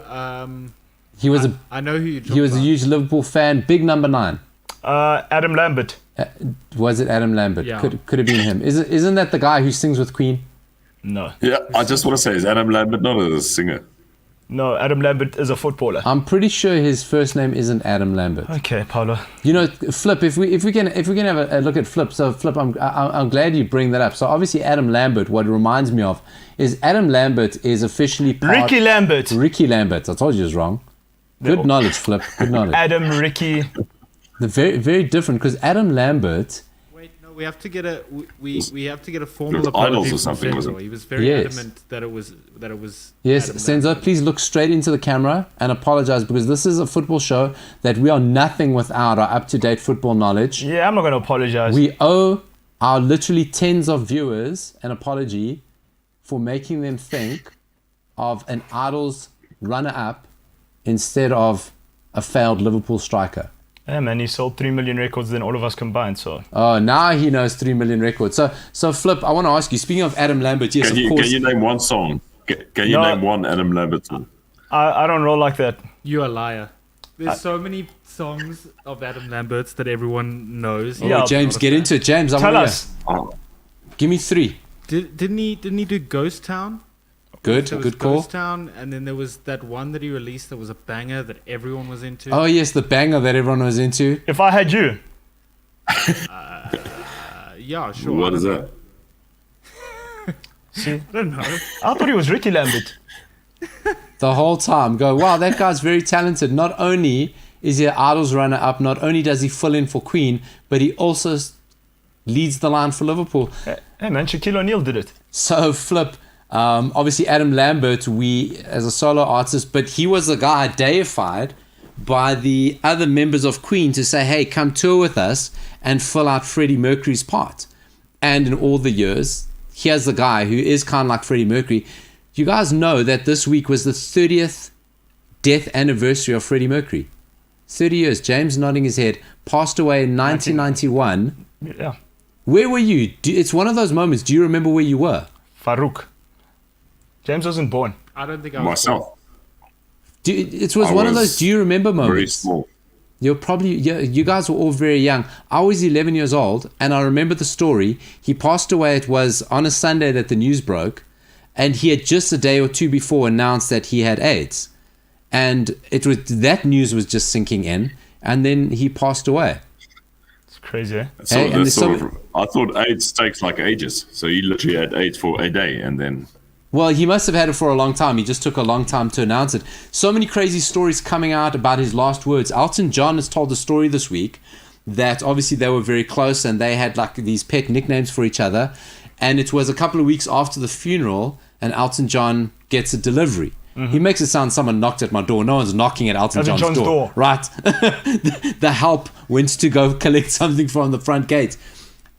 He was I know who you're talking about. He was a huge Liverpool fan, big number 9. Adam Lambert. Was it Adam Lambert? Yeah. Could have been him. Isn't that the guy who sings with Queen? No. Yeah, I just want to say, is Adam Lambert not a singer? No, Adam Lambert is a footballer. I'm pretty sure his first name isn't Adam Lambert. Okay, Paulo. You know, Flip. If we can have a look at Flip. So Flip, I'm glad you bring that up. So obviously Adam Lambert. What it reminds me of is Adam Lambert is officially Ricky Lambert. Ricky Lambert. I told you it was wrong. Good knowledge, Flip. Good knowledge. Adam, Ricky. They're very, very different because Adam Lambert. Wait, no, we have to get a formal Idols apology or something, from was it? Senzo. He was very adamant that it was. Yes, Adam Senzo, Lambert. please look straight into the camera and apologize because this is a football show that we are nothing without our up-to-date football knowledge. Yeah, I'm not going to apologize. We owe our literally tens of viewers an apology for making them think of an Idols runner-up instead of a failed Liverpool striker. Yeah, man, he sold 3 million records than all of us combined, so... Oh, now he knows 3 million records. So Flip, I want to ask you, speaking of Adam Lambert, yes, of course... Can you name one song? Can you name one Adam Lambert song? I don't roll like that. You're a liar. There's so many songs of Adam Lambert's that everyone knows. Oh, James, get into it. James, Tell us. Give me 3. Didn't he do Ghost Town? Good call. Ghost Town, and then there was that one that he released that was a banger that everyone was into. Oh yes, the banger that everyone was into. If I Had You. Yeah, sure. What is that? See? I don't know. I thought he was Ricky Lambert. The whole time go, wow, that guy's very talented. Not only is he an Idols runner-up, not only does he fill in for Queen, but he also leads the line for Liverpool. Hey man, Shaquille O'Neal did it. So Flip, obviously Adam Lambert, as a solo artist, but he was the guy deified by the other members of Queen to say, hey, come tour with us and fill out Freddie Mercury's part. And in all the years, here's the guy who is kind of like Freddie Mercury. You guys know that this week was the 30th death anniversary of Freddie Mercury. 30 years. James nodding his head. Passed away in 1991. Yeah. Where were you? It's one of those moments. Do you remember where you were? Farouk. James wasn't born. I don't think I was. Myself. It was one of those. Do you remember moments? Very small. You're probably, you guys were all very young. I was 11 years old, and I remember the story. He passed away. It was on a Sunday that the news broke, and he had just a day or two before announced that he had AIDS, and that news was just sinking in, and then he passed away. It's crazy, eh? I thought AIDS takes like ages, so he literally had AIDS for a day, and then. Well, he must have had it for a long time. He just took a long time to announce it. So many crazy stories coming out about his last words. Elton John has told a story this week that obviously they were very close and they had like these pet nicknames for each other. And it was a couple of weeks after the funeral and Elton John gets a delivery. Mm-hmm. He makes it sound someone knocked at my door. No one's knocking at Elton John's door. Right. The help went to go collect something from the front gate.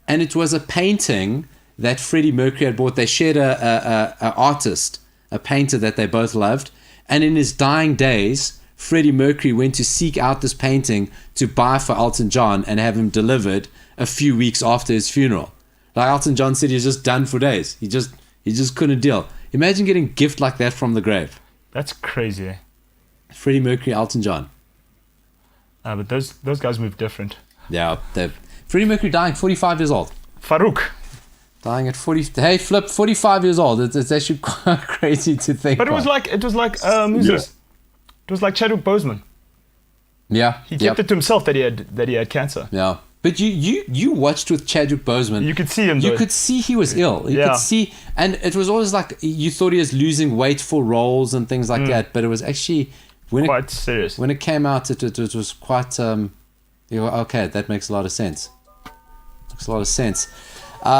And it was a painting that Freddie Mercury had bought. They shared a artist, a painter that they both loved. And in his dying days, Freddie Mercury went to seek out this painting to buy for Elton John and have him delivered a few weeks after his funeral. Like Elton John said, he was just done for days. He just couldn't deal. Imagine getting a gift like that from the grave. That's crazy, eh? Freddie Mercury, Elton John. But those guys move different. Yeah, Freddie Mercury dying 45 years old. Farouk. Dying at 40. Hey, Flip, 45 years old. It's actually quite crazy to think. But it was like who's this? It was like Chadwick Boseman. Yeah, he kept it to himself that he had cancer. Yeah, but you watched with Chadwick Boseman. You could see him. You could see he was ill. You could see, and it was always like you thought he was losing weight for roles and things like that. But it was actually quite serious. When it came out, it was quite. Okay, that makes a lot of sense. Makes a lot of sense.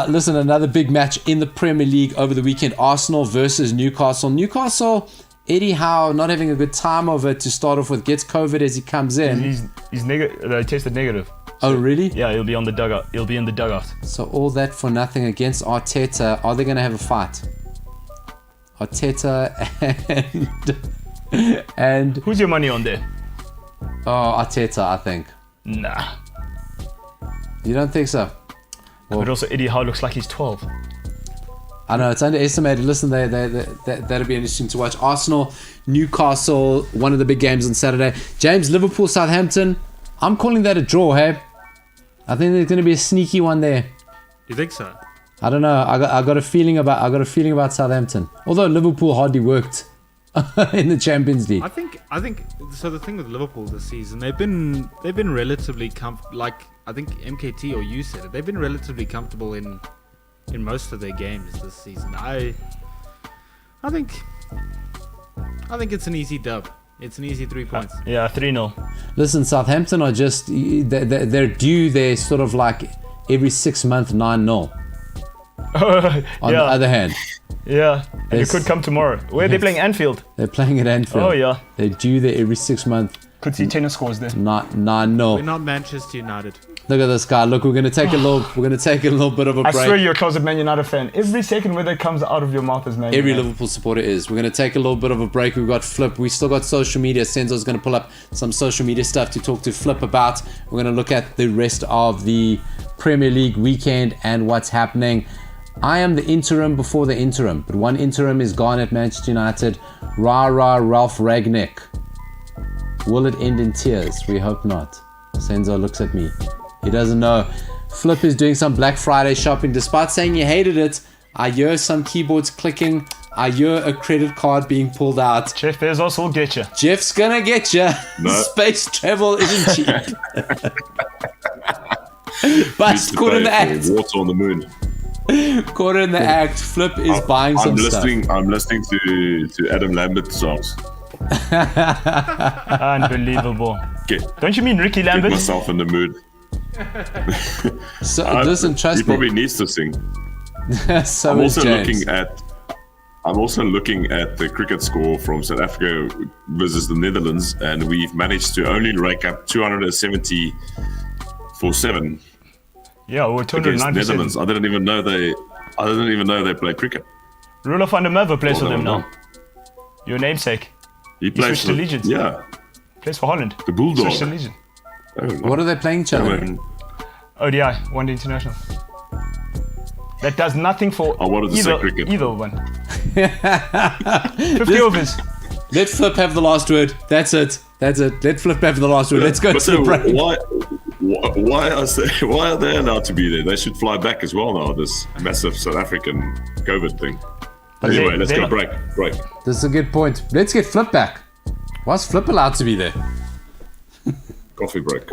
Listen, another big match in the Premier League over the weekend. Arsenal versus Newcastle. Newcastle, Eddie Howe not having a good time of it to start off with. Gets COVID as he comes in. He's negative. Tested negative. Oh, really? Yeah, he'll be on the dugout. He'll be in the dugout. So all that for nothing against Arteta. Are they going to have a fight? Arteta and who's your money on there? Oh, Arteta, I think. Nah. You don't think so? Well, but also Eddie Howe looks like he's 12. I know, it's underestimated. Listen, that'll be interesting to watch. Arsenal, Newcastle, one of the big games on Saturday. James, Liverpool, Southampton. I'm calling that a draw, hey? I think there's going to be a sneaky one there. You think so? I don't know. I got a feeling about Southampton. Although Liverpool hardly worked in the Champions League. I think so. The thing with Liverpool this season, they've been relatively like I think MKT or you said it. They've been relatively comfortable in most of their games this season. I think it's an easy dub. It's an easy 3 points. Yeah, 3-0. Listen, Southampton are just they're due. They're sort of like every 6 month 9-0. On the other hand. Yeah, and it could come tomorrow. Where are they playing? Anfield. They're playing at Anfield. Oh yeah. They're due there every 6 months. Could see tennis scores there. 9-0. We're not Manchester United. Look at this guy. Look, we're gonna take a little bit of a break. I swear you're a closet Man United fan. Every second word that comes out of your mouth is Man United. Every Liverpool supporter is. We're gonna take a little bit of a break. We've got Flip. We still got social media. Senzo's gonna pull up some social media stuff to talk to Flip about. We're gonna look at the rest of the Premier League weekend and what's happening. I am the interim before the interim, but one interim is gone at Manchester United. Rah, Ralph Ragnick. Will it end in tears? We hope not. Senzo looks at me. He doesn't know. Flip is doing some Black Friday shopping. Despite saying he hated it, I hear some keyboards clicking. I hear a credit card being pulled out. Jeff Bezos will get you. Jeff's gonna get you. No. Space travel isn't cheap. But Needs to caught in pay the act. for water on the moon. Caught in the act. Flip is buying some stuff. I'm listening to Adam Lambert songs. Unbelievable. Don't you mean Ricky Get Lambert? myself in the mood. So, listen, trust he me. probably needs to sing. So I'm is also James. looking at the cricket score from South Africa versus the Netherlands, and we've managed to only rake up 270 for 7 Yeah, we're against 297. Netherlands. I didn't even know they play cricket. Ruler van der Merwe plays for Well, them no, now. Your namesake. He plays switched for allegiance. Yeah, Plays for Holland. the Bulldog. Switched allegiance. Oh, no. What are they playing each other? I mean, ODI, One Day International. That does nothing for I wanted to say cricket. either one. 50 overs. Let Flip have the last word. That's it. Let Flip have the last word. Let's go but to the break. why are they allowed to be there? They should fly back as well now. This massive South African COVID thing. But Anyway, let's they're go not- break. This is a good point. Let's get Flip back. Why's Flip allowed to be there? Coffee break.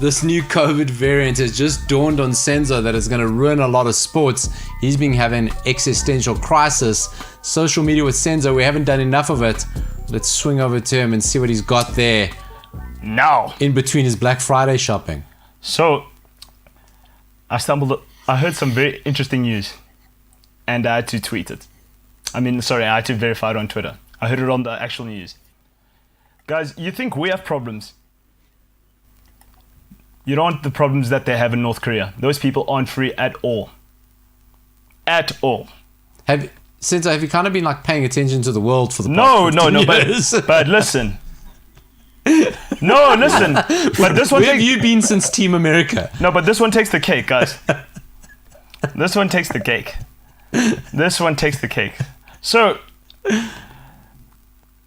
This new COVID variant has just dawned on Senzo that it's going to ruin a lot of sports. He's been having existential crisis. Social media with Senzo, we haven't done enough of it. Let's swing over to him and see what he's got there now in between his Black Friday shopping. So I heard some very interesting news and I had to tweet it. I had to verify it on Twitter. I heard it on the actual news. Guys, you think we have problems? You don't want the problems that they have in North Korea. Those people aren't free at all. At all. Senzo, have you kind of been like paying attention to the world for the past 15 years? But listen. No, listen. But this one Where have you been since Team America? No, but this one takes the cake, guys. This one takes the cake. This one takes the cake. So,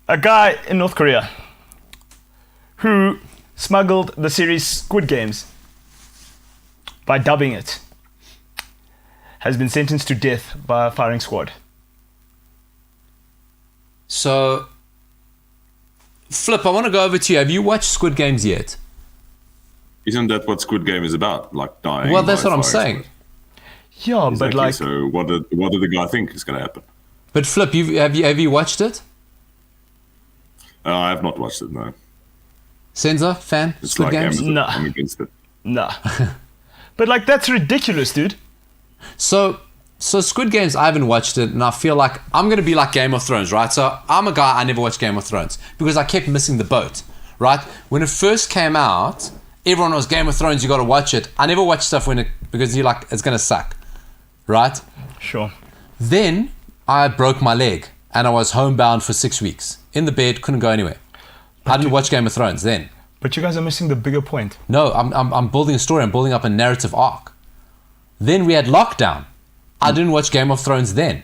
a guy in North Korea who smuggled the series Squid Games by dubbing it has been sentenced to death by a firing squad. So, Flip, I want to go over to you. Have you watched Squid Games yet? Isn't that what Squid Game is about? Like dying? Well, that's what I'm saying. Yeah, exactly. But like... So what did the guy think is going to happen? But Flip, have you watched it? I have not watched it, no. Senzo, fan? It's Squid like Games? Amazon. No. I'm against it. Nah. But like, that's ridiculous, dude. So Squid Games, I haven't watched it, and I feel like I'm going to be like Game of Thrones, right? So I'm a guy, I never watched Game of Thrones because I kept missing the boat, right? When it first came out, everyone was Game of Thrones, you got to watch it. I never watched stuff because you're like, it's going to suck, right? Sure. Then I broke my leg, and I was homebound for 6 weeks. In the bed, couldn't go anywhere. I didn't watch Game of Thrones then. But you guys are missing the bigger point. No, I'm building a story. I'm building up a narrative arc. Then we had lockdown. I didn't watch Game of Thrones then.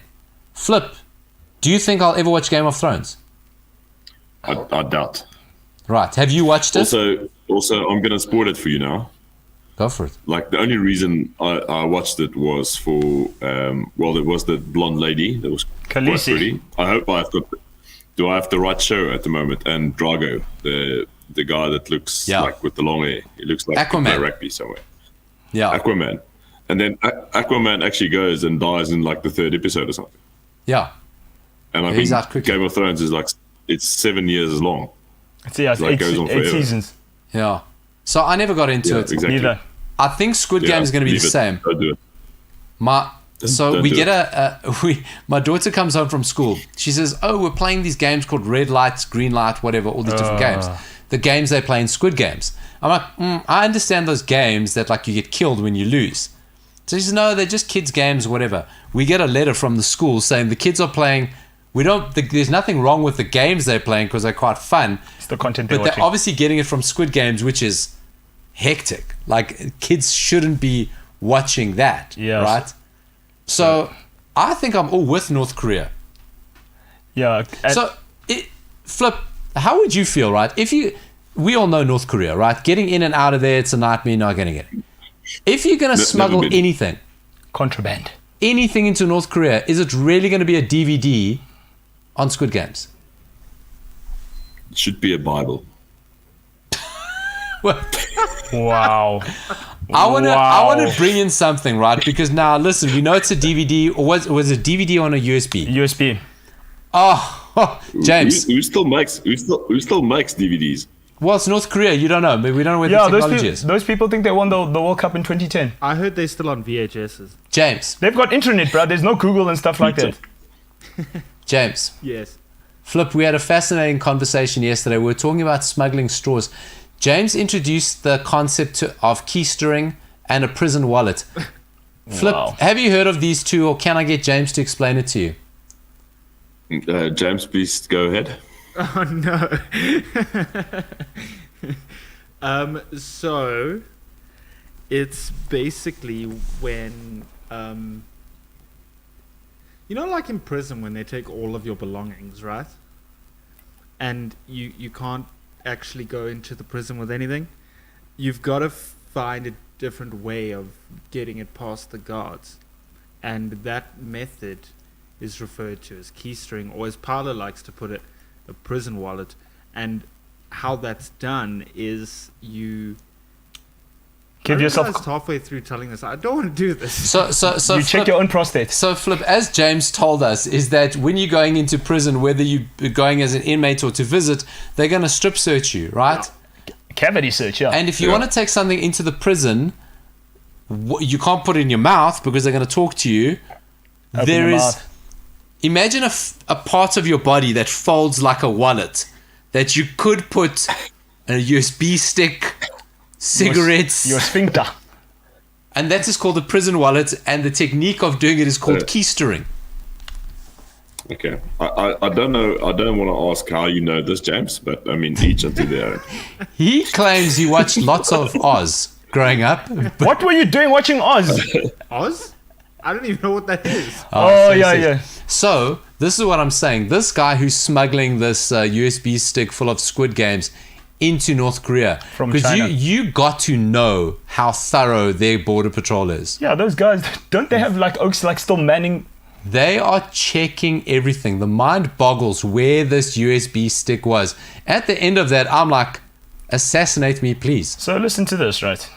Flip, do you think I'll ever watch Game of Thrones? I doubt. Right. Have you watched it? Also, I'm going to spoil it for you now. Go for it. Like, the only reason I watched it was for, there was the blonde lady that was quite Khaleesi. pretty. I hope do I have the right show at the moment? And Drago, the guy that looks like with the long hair. He looks like Aquaman. he play rugby somewhere. Yeah. Aquaman. And then Aquaman actually goes and dies in like the 3rd episode or something. Yeah. And I He's out think quickly. Game of Thrones is like, it's 7 years long. It's goes on 8 forever. seasons. Yeah. So I never got into it. Exactly. Neither. I think Squid Game is going to be the same. Don't do it. My daughter comes home from school. She says, "Oh, we're playing these games called red light, green light, whatever, all these different games. The games they play in Squid Games." I'm like, I understand those games that like you get killed when you lose. So she says, "No, they're just kids' games, whatever." We get a letter from the school saying the kids are playing There's nothing wrong with the games they're playing because they're quite fun. It's the content but they're watching. They're obviously getting it from Squid Games, which is hectic. Like, kids shouldn't be watching that, right? So I think I'm all with North Korea. Yeah. So, Flip, how would you feel, right? We all know North Korea, right? Getting in and out of there, it's a nightmare not getting it. If you're going to smuggle anything, contraband, anything into North Korea, is it really going to be a DVD on Squid Games? It should be a Bible. Wow. I want to bring in something, right? Because now, listen, we know it's a DVD, or was it DVD on a USB? USB. Oh, James. Who still makes DVDs? Well, it's North Korea. You don't know. Maybe we don't know where the technology is. Those people think they won the World Cup in 2010. I heard they're still on VHSs. James. They've got internet, bro. There's no Google and stuff like that. James. Yes. Flip, we had a fascinating conversation yesterday. We were talking about smuggling straws. James introduced the concept of keystering and a prison wallet. Flip, have you heard of these two, or can I get James to explain it to you? James, please go ahead. Oh no. So it's basically when like in prison when they take all of your belongings, right? And you can't actually go into the prison with anything. You've got to find a different way of getting it past the guards, and that method is referred to as keystering, or as Paolo likes to put it, a prison wallet. And how that's done is you give yourself halfway through telling this, I don't want to do this. So you check your own prostate. So Flip, as James told us, is that when you're going into prison, whether you're going as an inmate or to visit, they're going to strip search you, right? Cavity search, yeah. And if you want to take something into the prison, you can't put it in your mouth because they're going to talk to you. Imagine a part of your body that folds like a wallet that you could put a USB stick, cigarettes. Your sphincter. And that is called a prison wallet, and the technique of doing it is called keystering. Okay. I don't know. I don't want to ask how you know this, James, but I mean, each unto their own. He claims he watched lots of Oz growing up. What were you doing watching Oz? Oz? I don't even know what that is. Yeah. So, this is what I'm saying. This guy who's smuggling this USB stick full of Squid Games into North Korea. From China. Because you got to know how thorough their border patrol is. Yeah, those guys, don't they have like Oaks like still manning? They are checking everything. The mind boggles where this USB stick was. At the end of that, I'm like, assassinate me, please. So listen to this, right?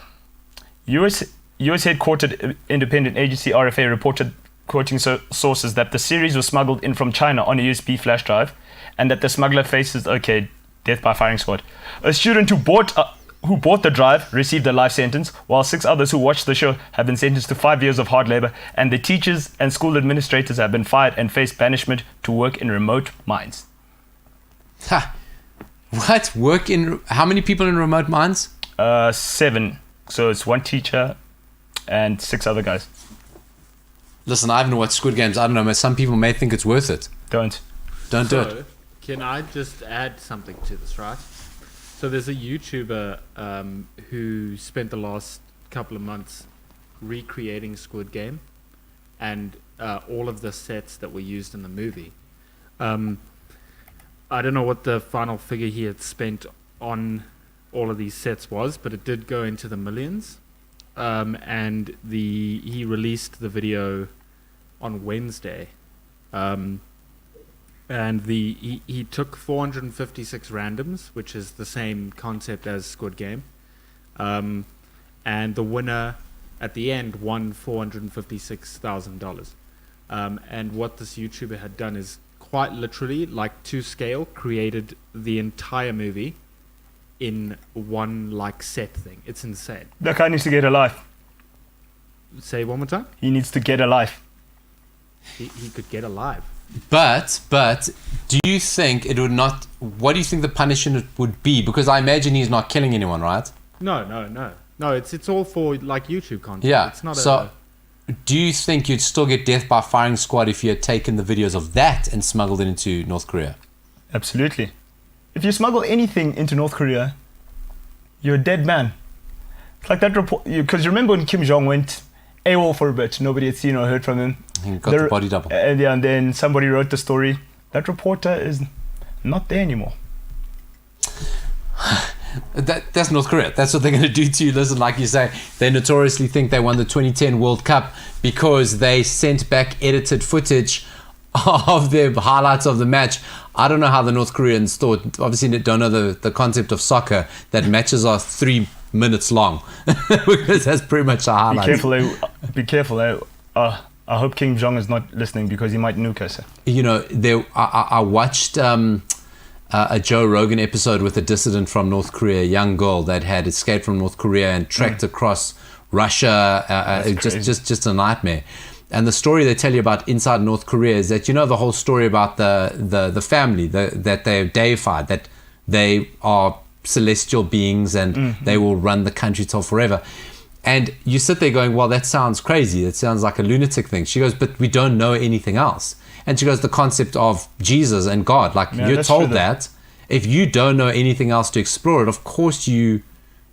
US headquartered independent agency RFA reported, quoting sources, that the series was smuggled in from China on a USB flash drive, and that the smuggler faces death by firing squad. A student who bought the drive received a life sentence, while 6 others who watched the show have been sentenced to 5 years of hard labor, and the teachers and school administrators have been fired and face banishment to work in remote mines. Ha! What? How many people in remote mines? 7. So it's 1 teacher and 6 other guys. Listen, I haven't watched Squid Games. I don't know. Some people may think it's worth it. Don't do it. Can I just add something to this, right? So there's a YouTuber who spent the last couple of months recreating Squid Game and all of the sets that were used in the movie. I don't know what the final figure he had spent on all of these sets was, but it did go into the millions. And he released the video on Wednesday. And he took 456 randoms, which is the same concept as Squid Game. And the winner at the end won $456,000. And what this YouTuber had done is quite literally, like to scale, created the entire movie in one like set thing. It's insane. That guy needs to get a life. Say one more time? He needs to get a life. He could get alive. But do you think it would not? What do you think the punishment would be? Because I imagine he's not killing anyone, right? No. It's all for like YouTube content. Yeah. It's not do you think you'd still get death by firing squad if you had taken the videos of that and smuggled it into North Korea? Absolutely. If you smuggle anything into North Korea, you're a dead man. It's like that report, because you remember when Kim Jong went AWOL for a bit, nobody had seen or heard from him. He got the body double. And then somebody wrote the story. That reporter is not there anymore. That's North Korea. That's what they're going to do to you. Listen, like you say, they notoriously think they won the 2010 World Cup because they sent back edited footage of the highlights of the match. I don't know how the North Koreans thought, obviously they don't know the concept of soccer, that matches are 3 minutes long. Because that's pretty much a highlight. Be careful. I hope Kim Jong is not listening because he might nuke us. You know, I watched a Joe Rogan episode with a dissident from North Korea, a young girl that had escaped from North Korea and trekked across Russia. Just a nightmare. And the story they tell you about inside North Korea is that, you know, the whole story about the family, that they're deified, that they are celestial beings and they will run the country till forever. And you sit there going, well, that sounds crazy. It sounds like a lunatic thing. She goes, but we don't know anything else. And she goes, the concept of Jesus and God, like you're told that if you don't know anything else to explore it, of course you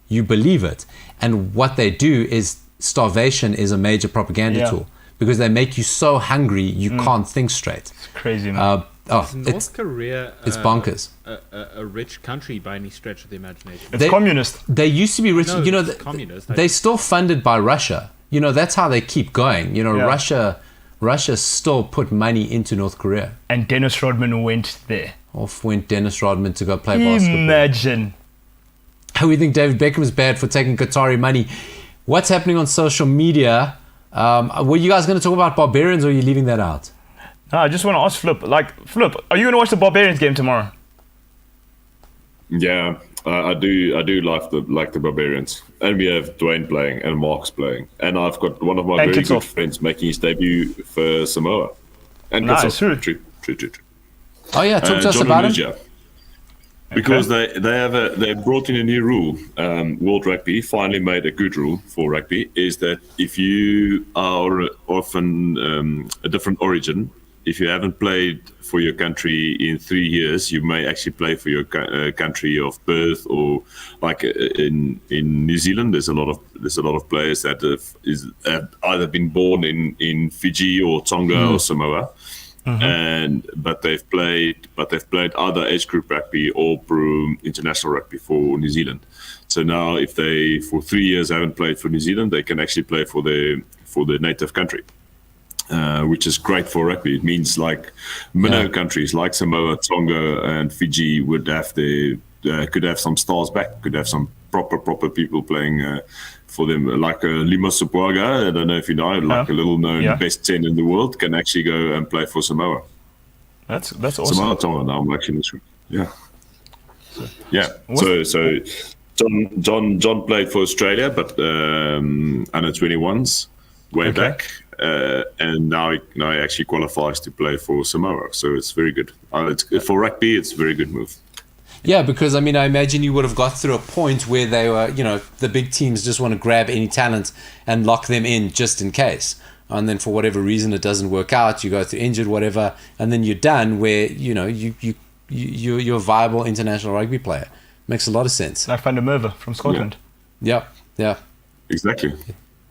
believe it. And what they do is starvation is a major propaganda tool because they make you so hungry you can't think straight. It's crazy, man. North Korea, it's bonkers. A rich country by any stretch of the imagination. It's communist. They used to be rich. No, you know, it's communist. They're still funded by Russia. You know, that's how they keep going. You know, Russia still put money into North Korea. And Dennis Rodman went there. Off went Dennis Rodman to go play basketball. Imagine. We think David Beckham's bad for taking Qatari money. What's happening on social media? Were you guys going to talk about Barbarians or are you leaving that out? No, I just want to ask Flip. Flip, are you going to watch the Barbarians game tomorrow? Yeah, I do like the Barbarians. And we have Dwayne playing and Mark's playing. And I've got one of my very good friends making his debut for Samoa. And nice, true. Oh yeah, talk to us about it. Because they brought in a new rule. World Rugby finally made a good rule for rugby, is that if you are often a different origin, if you haven't played for your country in 3 years, you may actually play for your country of birth. Or like in New Zealand, there's a lot of players that have either been born in Fiji or Tonga or Samoa. But they've played either age group rugby or pro international rugby for New Zealand. So now, if they for 3 years haven't played for New Zealand, they can actually play for their native country, which is great for rugby. It means like minnow countries like Samoa, Tonga, and Fiji would have could have some stars back, could have some proper people playing for them, like Lima Supuaga. I don't know if you know, like a little known best 10 in the world, can actually go and play for Samoa. That's awesome. Samoa, Tonga. Now I'm actually not sure. So John played for Australia, but under 21s way back, and now he actually qualifies to play for Samoa. So it's very good. For rugby, it's a very good move. Yeah, because I mean, I imagine you would have got through a point where they were, you know, the big teams just want to grab any talent and lock them in just in case. And then for whatever reason it doesn't work out, you go through injured, whatever, and then you're done. Where you're a viable international rugby player. Makes a lot of sense. Like Van der Merwe from Scotland. Yeah. Exactly.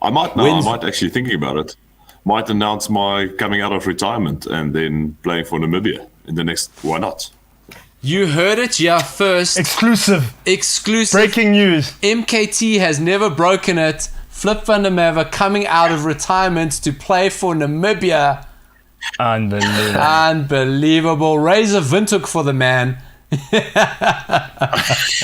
I might actually thinking about it. Might announce my coming out of retirement and then playing for Namibia in the next. Why not? You heard it here first. Exclusive. Breaking news. MKT has never broken it. Flip van der Merwe coming out of retirement to play for Namibia. Unbelievable. Raise a Windhoek for the man.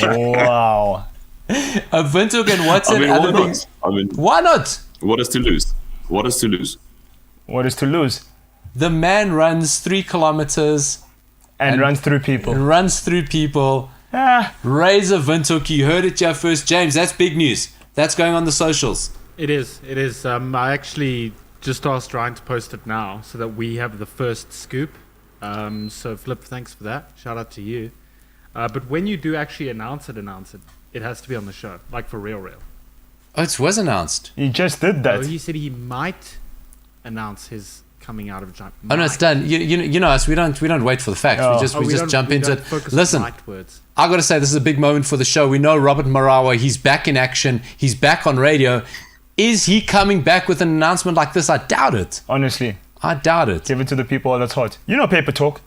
Wow. A Windhoek and what's it? Other things. Why not? What is to lose? What is to lose? The man runs 3 kilometers. And runs through people. Raise a Windhoek. You heard it here first. James, that's big news. That's going on the socials. It is. I actually just asked Ryan to post it now so that we have the first scoop. So Flip, thanks for that. Shout out to you. But when you do actually announce it, it has to be on the show, like for real. Oh, it was announced. He just did that. Oh, he said he might announce his coming out of China. Oh no, it's done. You know us. We don't wait for the facts. We just jump into it. Listen, I got to say this is a big moment for the show. We know Robert Marawa. He's back in action. He's back on radio. Is he coming back with an announcement like this? I doubt it. Honestly, I doubt it. Give it to the people that's hot. You know, paper talk.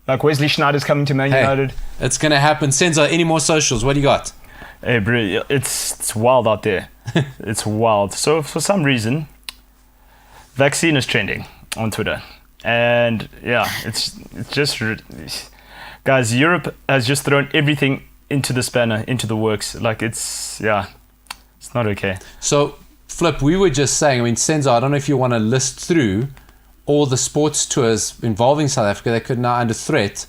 Like Wesley Schneider's coming to Man United. It's gonna happen. Senzo, any more socials? What do you got? Hey, bro, it's wild out there. It's wild. So for some reason, vaccine is trending on Twitter, and yeah, it's just, guys, Europe has just thrown everything into the spanner, into the works. Like it's not okay. So Flip, we were just saying, I mean, Senzo, I don't know if you want to list through all the sports tours involving South Africa that could now under threat.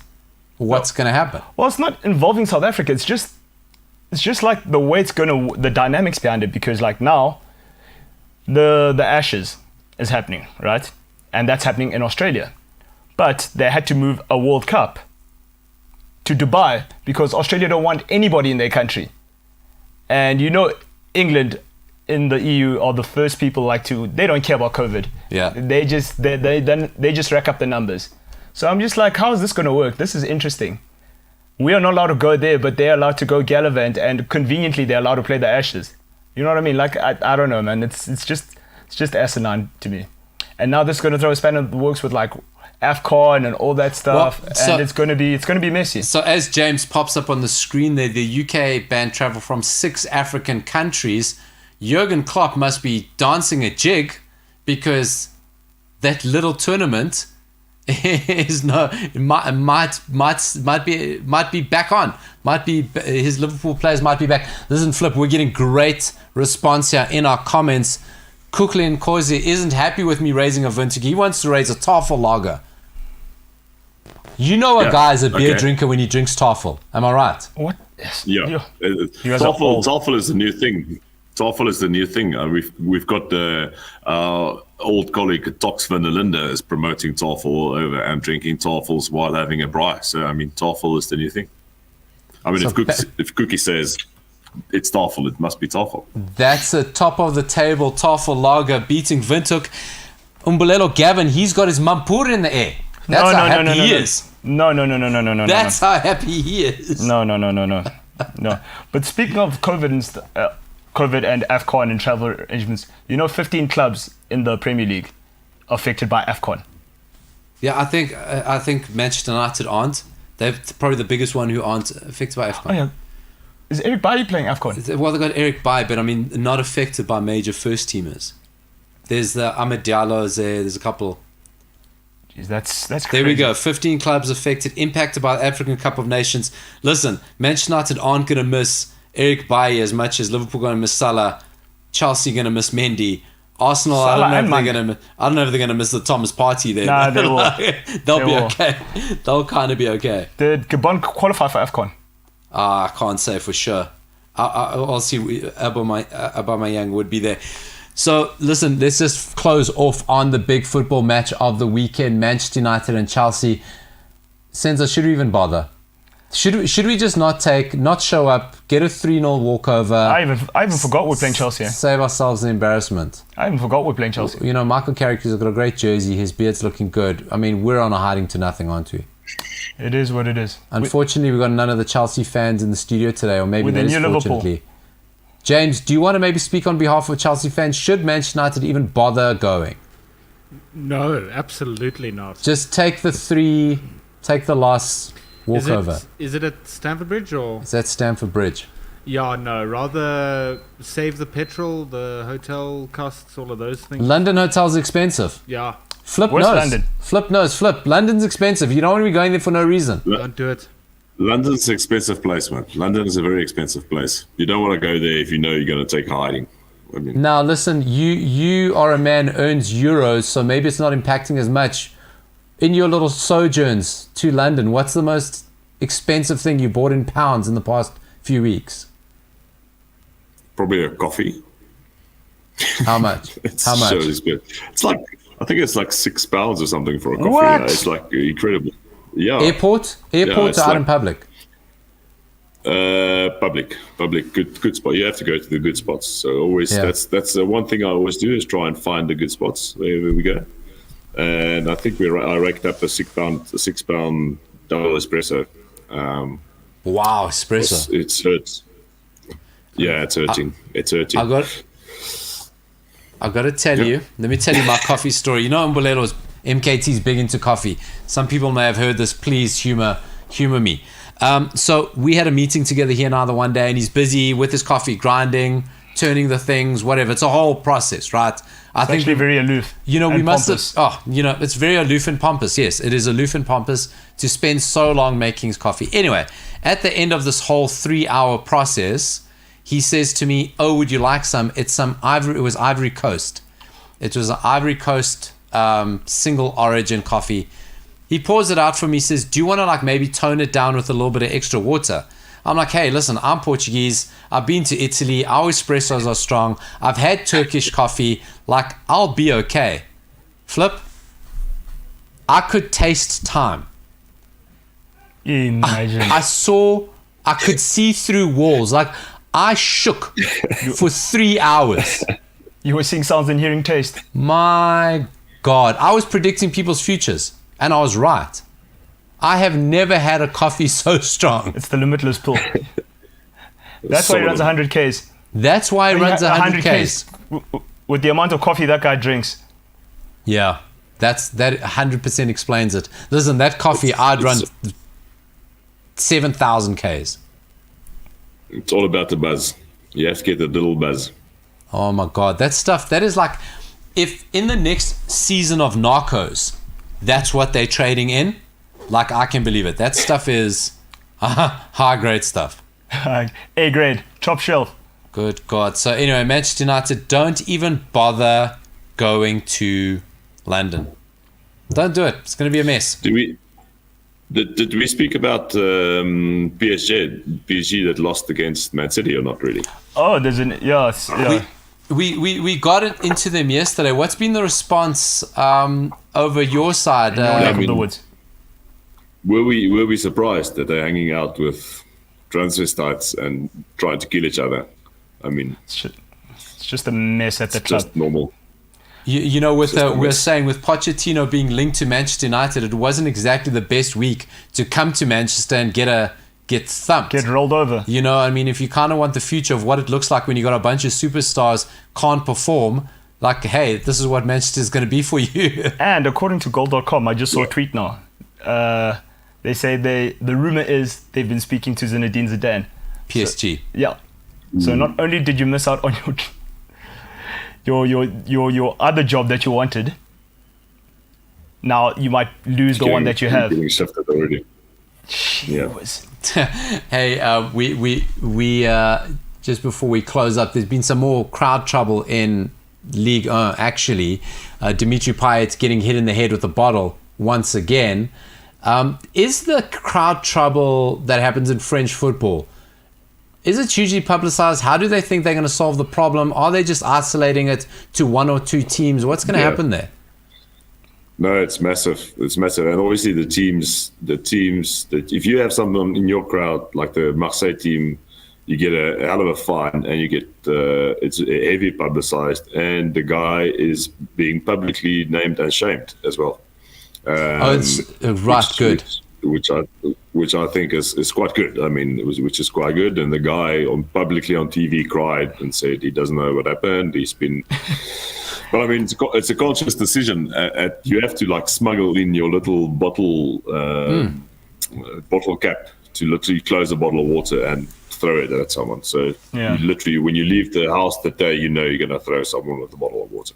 What's going to happen? Well, it's not involving South Africa. It's just like the way it's going to, the dynamics behind it, because like now the Ashes is happening, right? And that's happening in Australia. But they had to move a World Cup to Dubai because Australia don't want anybody in their country. And you know, England in the EU are the first people they don't care about COVID. Yeah. They just rack up the numbers. So I'm just like, how is this going to work? This is interesting. We are not allowed to go there, but they're allowed to go gallivant, and conveniently they're allowed to play the Ashes. You know what I mean? Like, I don't know, man. It's just asinine to me. And now this is going to throw a spanner in the works with like AFCON and all that stuff, and it's going to be messy. So as James pops up on the screen there, the UK banned travel from 6 African countries. Jurgen Klopp must be dancing a jig because that little tournament is might be back on. His Liverpool players might be back. Listen, Flip, we're getting great response here in our comments. Kuklin Kozi isn't happy with me raising a vintage. He wants to raise a Tafel lager. You know a guy is a beer drinker when he drinks Tafel. Am I right? What? Yeah. Tafel is the new thing. Tafel is the new thing. We've got the old colleague Tox van der Linde is promoting Tafel all over and drinking Tafels while having a braai. So I mean, Tafel is the new thing. I mean, if Cookie says it's Tafel, it must be Tafel. That's a top of the table Tafel lager beating Windhoek. Umbulelo Gavin, he's got his mampur in the air. That's how happy he is. No. That's how happy he is. No. But speaking of COVID and AFCON and travel arrangements, 15 clubs in the Premier League affected by AFCON. Yeah, I think Manchester United aren't. They're probably the biggest one who aren't affected by AFCON. Oh, yeah. Is Eric Bailly playing AFCON? Well, they got Eric Bailly, but I mean, not affected by major first teamers. There's the Ahmed Diallo's there. There's a couple. Jeez, that's crazy. There we go. 15 clubs affected, impacted by the African Cup of Nations. Listen, Manchester United aren't going to miss Eric Bailly as much as Liverpool going to miss Salah. Chelsea going to miss Mendy. Arsenal, I don't know if they're going to miss the Thomas Partey there. Nah, they will. They'll be okay. They'll kind of be okay. Did Gabon qualify for AFCON? I can't say for sure. I'll see. Aubameyang would be there. So listen, let's just close off on the big football match of the weekend: Manchester United and Chelsea. Senzo, should we even bother? Should we just not show up, get a 3-0 walkover? I even forgot we're playing Chelsea. Save ourselves the embarrassment. I even forgot we're playing Chelsea. Michael Carrick's got a great jersey. His beard's looking good. I mean, we're on a hiding to nothing, aren't we? It is what it is. Unfortunately, we've got none of the Chelsea fans in the studio today, or maybe that is fortunately. Liverpool. James, do you want to maybe speak on behalf of Chelsea fans? Should Manchester United even bother going? No, absolutely not. Just take the loss, walk over. Is it at Stamford Bridge or? It's at Stamford Bridge. Yeah, no. Rather save the petrol, the hotel costs, all of those things. London hotel's expensive. Yeah. Flip Where's knows. London? Flip knows. Flip. London's expensive. You don't want to be going there for no reason. Don't do it. London's an expensive place, man. London is a very expensive place. You don't want to go there if you know you're going to take hiding. I mean, now, listen, you are a man who earns euros, so maybe it's not impacting as much. In your little sojourns to London, what's the most expensive thing you bought in pounds in the past few weeks? Probably a coffee. How much? How much? It's like, I think it's like £6 or something for a coffee. What? It's like incredible. Yeah. Airport or out in public? Public, good spot. You have to go to the good spots. So always, that's one thing I always do is try and find the good spots wherever we go. And I think I raked up a 6 pound double espresso. Wow, espresso! It's hurts. Yeah, it's hurting. It's hurting. I got to tell you. Let me tell you my coffee story. You know, Mbolelo's MKT's big into coffee. Some people may have heard this. Please humor me. So we had a meeting together here now the one day, and he's busy with his coffee, grinding, turning the things, whatever. It's a whole process, right? I think actually very aloof. You know, we must have. It's very aloof and pompous. Yes, it is aloof and pompous to spend so long making his coffee. Anyway, at the end of this whole 3-hour process, he says to me, "Oh, would you like some? It's some Ivory. It was Ivory Coast. It was an Ivory Coast single origin coffee." He pours it out for me, says, "Do you want to like maybe tone it down with a little bit of extra water?" I'm like, "Hey, listen, I'm Portuguese. I've been to Italy. Our espressos are strong. I've had Turkish coffee. Like, I'll be okay." Flip, I could taste time. Imagine. I could see through walls. Like, I shook for 3 hours. You were seeing sounds and hearing taste. My God. I was predicting people's futures. And I was right. I have never had a coffee so strong. It's the limitless pool. That's why he runs 100 Ks. That's why he runs 100 Ks. With the amount of coffee that guy drinks. Yeah, that 100% explains it. Listen, that coffee, I'd run 7,000 Ks. It's all about the buzz. You have to get the little buzz. Oh my God, that stuff, that is like, if in the next season of Narcos, that's what they're trading in, like, I can believe it. That stuff is high grade stuff. A grade, top shelf. Good God. So anyway, Manchester United, don't even bother going to London. Don't do it. It's going to be a mess. Did we speak about PSG that lost against Man City or not really? Oh, there's an yeah. We got it into them yesterday. What's been the response over your side? The woods. Were we surprised that they're hanging out with transvestites and trying to kill each other? I mean, it's just a mess at the club. Just normal. You know, we're saying with Pochettino being linked to Manchester United, it wasn't exactly the best week to come to Manchester and get thumped. Get rolled over. You know, I mean, if you kind of want the future of what it looks like when you got a bunch of superstars can't perform, like, hey, this is what Manchester is going to be for you. And according to goal.com, I just saw a tweet now. They say the rumor is they've been speaking to Zinedine Zidane. PSG. So, yeah. So not only did you miss out on your other job that you wanted, now you might lose the one that you have. Getting shifted already. Yeah. Hey, we just before we close up, there's been some more crowd trouble in Ligue 1, actually. Dimitri Payet's getting hit in the head with a bottle once again. Is the crowd trouble that happens in French football, is it hugely publicized? How do they think they're going to solve the problem? Are they just isolating it to one or two teams? What's going to happen there? No, it's massive. It's massive. And obviously the teams that if you have someone in your crowd, like the Marseille team, you get a hell of a fine and you get, it's heavy publicized, and the guy is being publicly named and shamed as well. It's right, good. Which I think is quite good. I mean, which is quite good. And the guy publicly on TV cried and said he doesn't know what happened. He's been, but I mean, it's a conscious decision. You have to like smuggle in your little bottle cap to literally close a bottle of water and throw it at someone. So you literally, when you leave the house that day, you know you're going to throw someone with a bottle of water.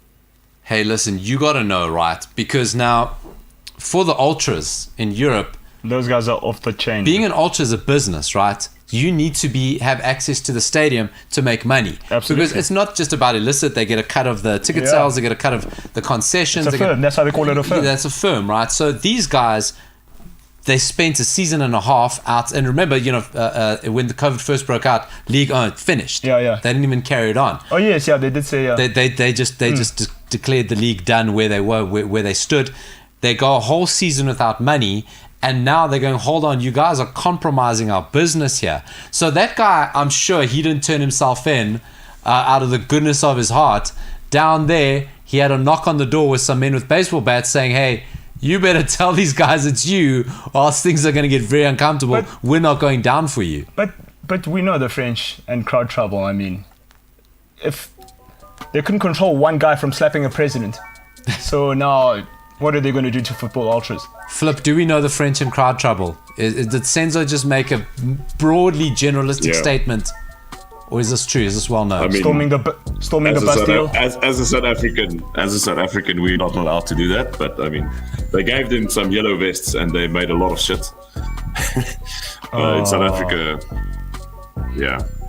Hey, listen, you got to know, right? Because now, for the ultras in Europe, those guys are off the chain. Being an ultra is a business, right? You need to have access to the stadium to make money. Absolutely. Because it's not just about illicit. They get a cut of the ticket sales. They get a cut of the concessions. It's a firm. That's how they call it, a firm. That's a firm, right? So these guys, they spent a season and a half out. And remember, you know, when the COVID first broke out, League finished. Yeah. They didn't even carry it on. Oh yes, yeah, they did say. Yeah. They just declared the league done where they were, where they stood. They go a whole season without money. And now they're going, hold on, you guys are compromising our business here. So that guy, I'm sure he didn't turn himself in out of the goodness of his heart. Down there, he had a knock on the door with some men with baseball bats saying, hey, you better tell these guys it's you, or else things are going to get very uncomfortable. We're not going down for you. But we know the French and crowd trouble. I mean, if they couldn't control one guy from slapping a president, so now what are they going to do to football ultras? Flip, do we know the French and crowd trouble? Did Senzo just make a broadly generalistic statement? Or is this true? Is this well known? I mean, storming the Bastille. As a South African, we're not allowed to do that. But I mean, they gave them some yellow vests and they made a lot of shit. In South Africa,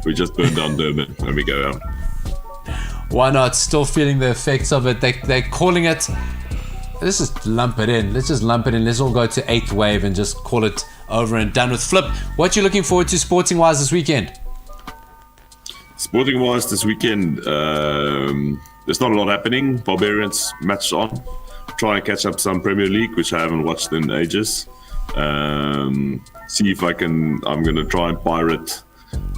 we just burn down Durban when we go out. Why not? Still feeling the effects of it. They're calling it. Let's just lump it in. Let's all go to 8th wave and just call it over and done with. Flip, what you looking forward to sporting wise this weekend? Sporting wise this weekend, there's not a lot happening. Barbarians match on. Try and catch up some Premier League, which I haven't watched in ages. See if I'm going to try and pirate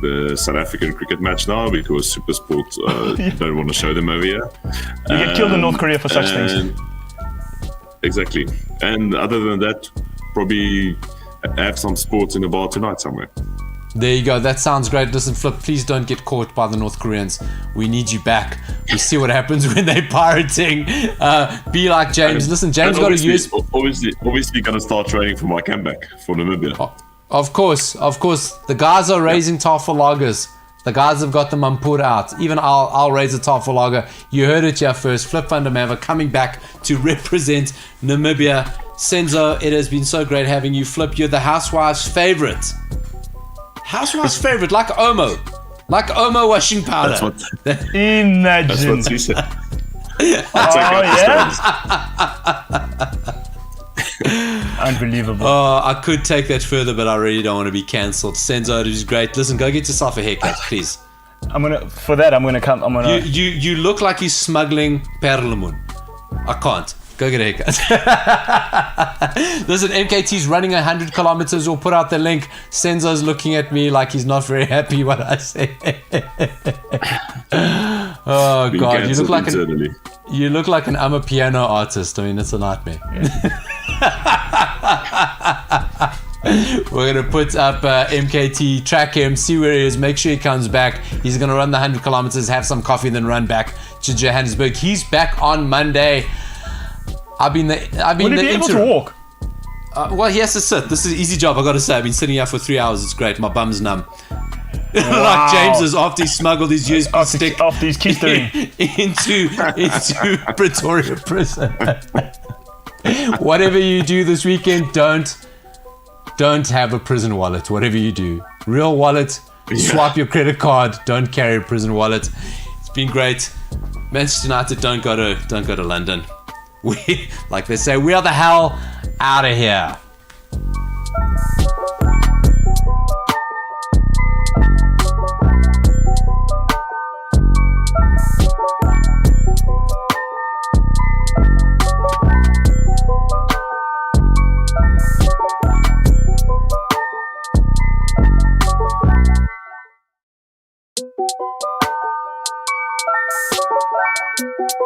the South African cricket match now, because SuperSport don't want to show them over here. You get killed in North Korea for such things. Exactly. And other than that, probably have some sports in the bar tonight somewhere. There you go. That sounds great. Listen, Flip, please don't get caught by the North Koreans. We need you back. We see what happens when they're pirating. Be like James. Listen, James got to use... Obviously going to start training for my comeback for Namibia. Of course. The guys are raising Tafel lagers. The guys have got the Mampur out. Even I'll raise a Tafel lager. You heard it here first. Flip van der Merwe coming back to represent Namibia. Senzo, it has been so great having you. Flip, you're the housewife's favorite. Housewife's favorite, like Omo washing powder. Imagine. That's what she said. Unbelievable. Oh, I could take that further, but I really don't want to be cancelled. Senzo, it was great. Listen, go get yourself a haircut, please. I'm gonna come. You look like he's smuggling perlemoen. I can't. Go get a haircut. Listen, MKT's running 100 kilometers. We'll put out the link. Senzo's looking at me like he's not very happy what I say. Oh God, you look like an piano artist. I mean, it's a nightmare. We're gonna put up MKT, track him, see where he is, make sure he comes back. He's gonna run the 100 kilometers, have some coffee, then run back to Johannesburg. He's back on Monday. I've been the able to walk? Well, he has to sit. This is an easy job, I gotta say. I've been sitting here for 3 hours. It's great. My bum's numb. Wow. Like James is after he smuggled his USB stick after his keystering into Pretoria prison. Whatever you do this weekend, don't have a prison wallet. Whatever you do, real wallet. Swipe your credit card. Don't carry a prison wallet. It's been great. Manchester United, don't go to London. We, like they say, we are the hell out of here.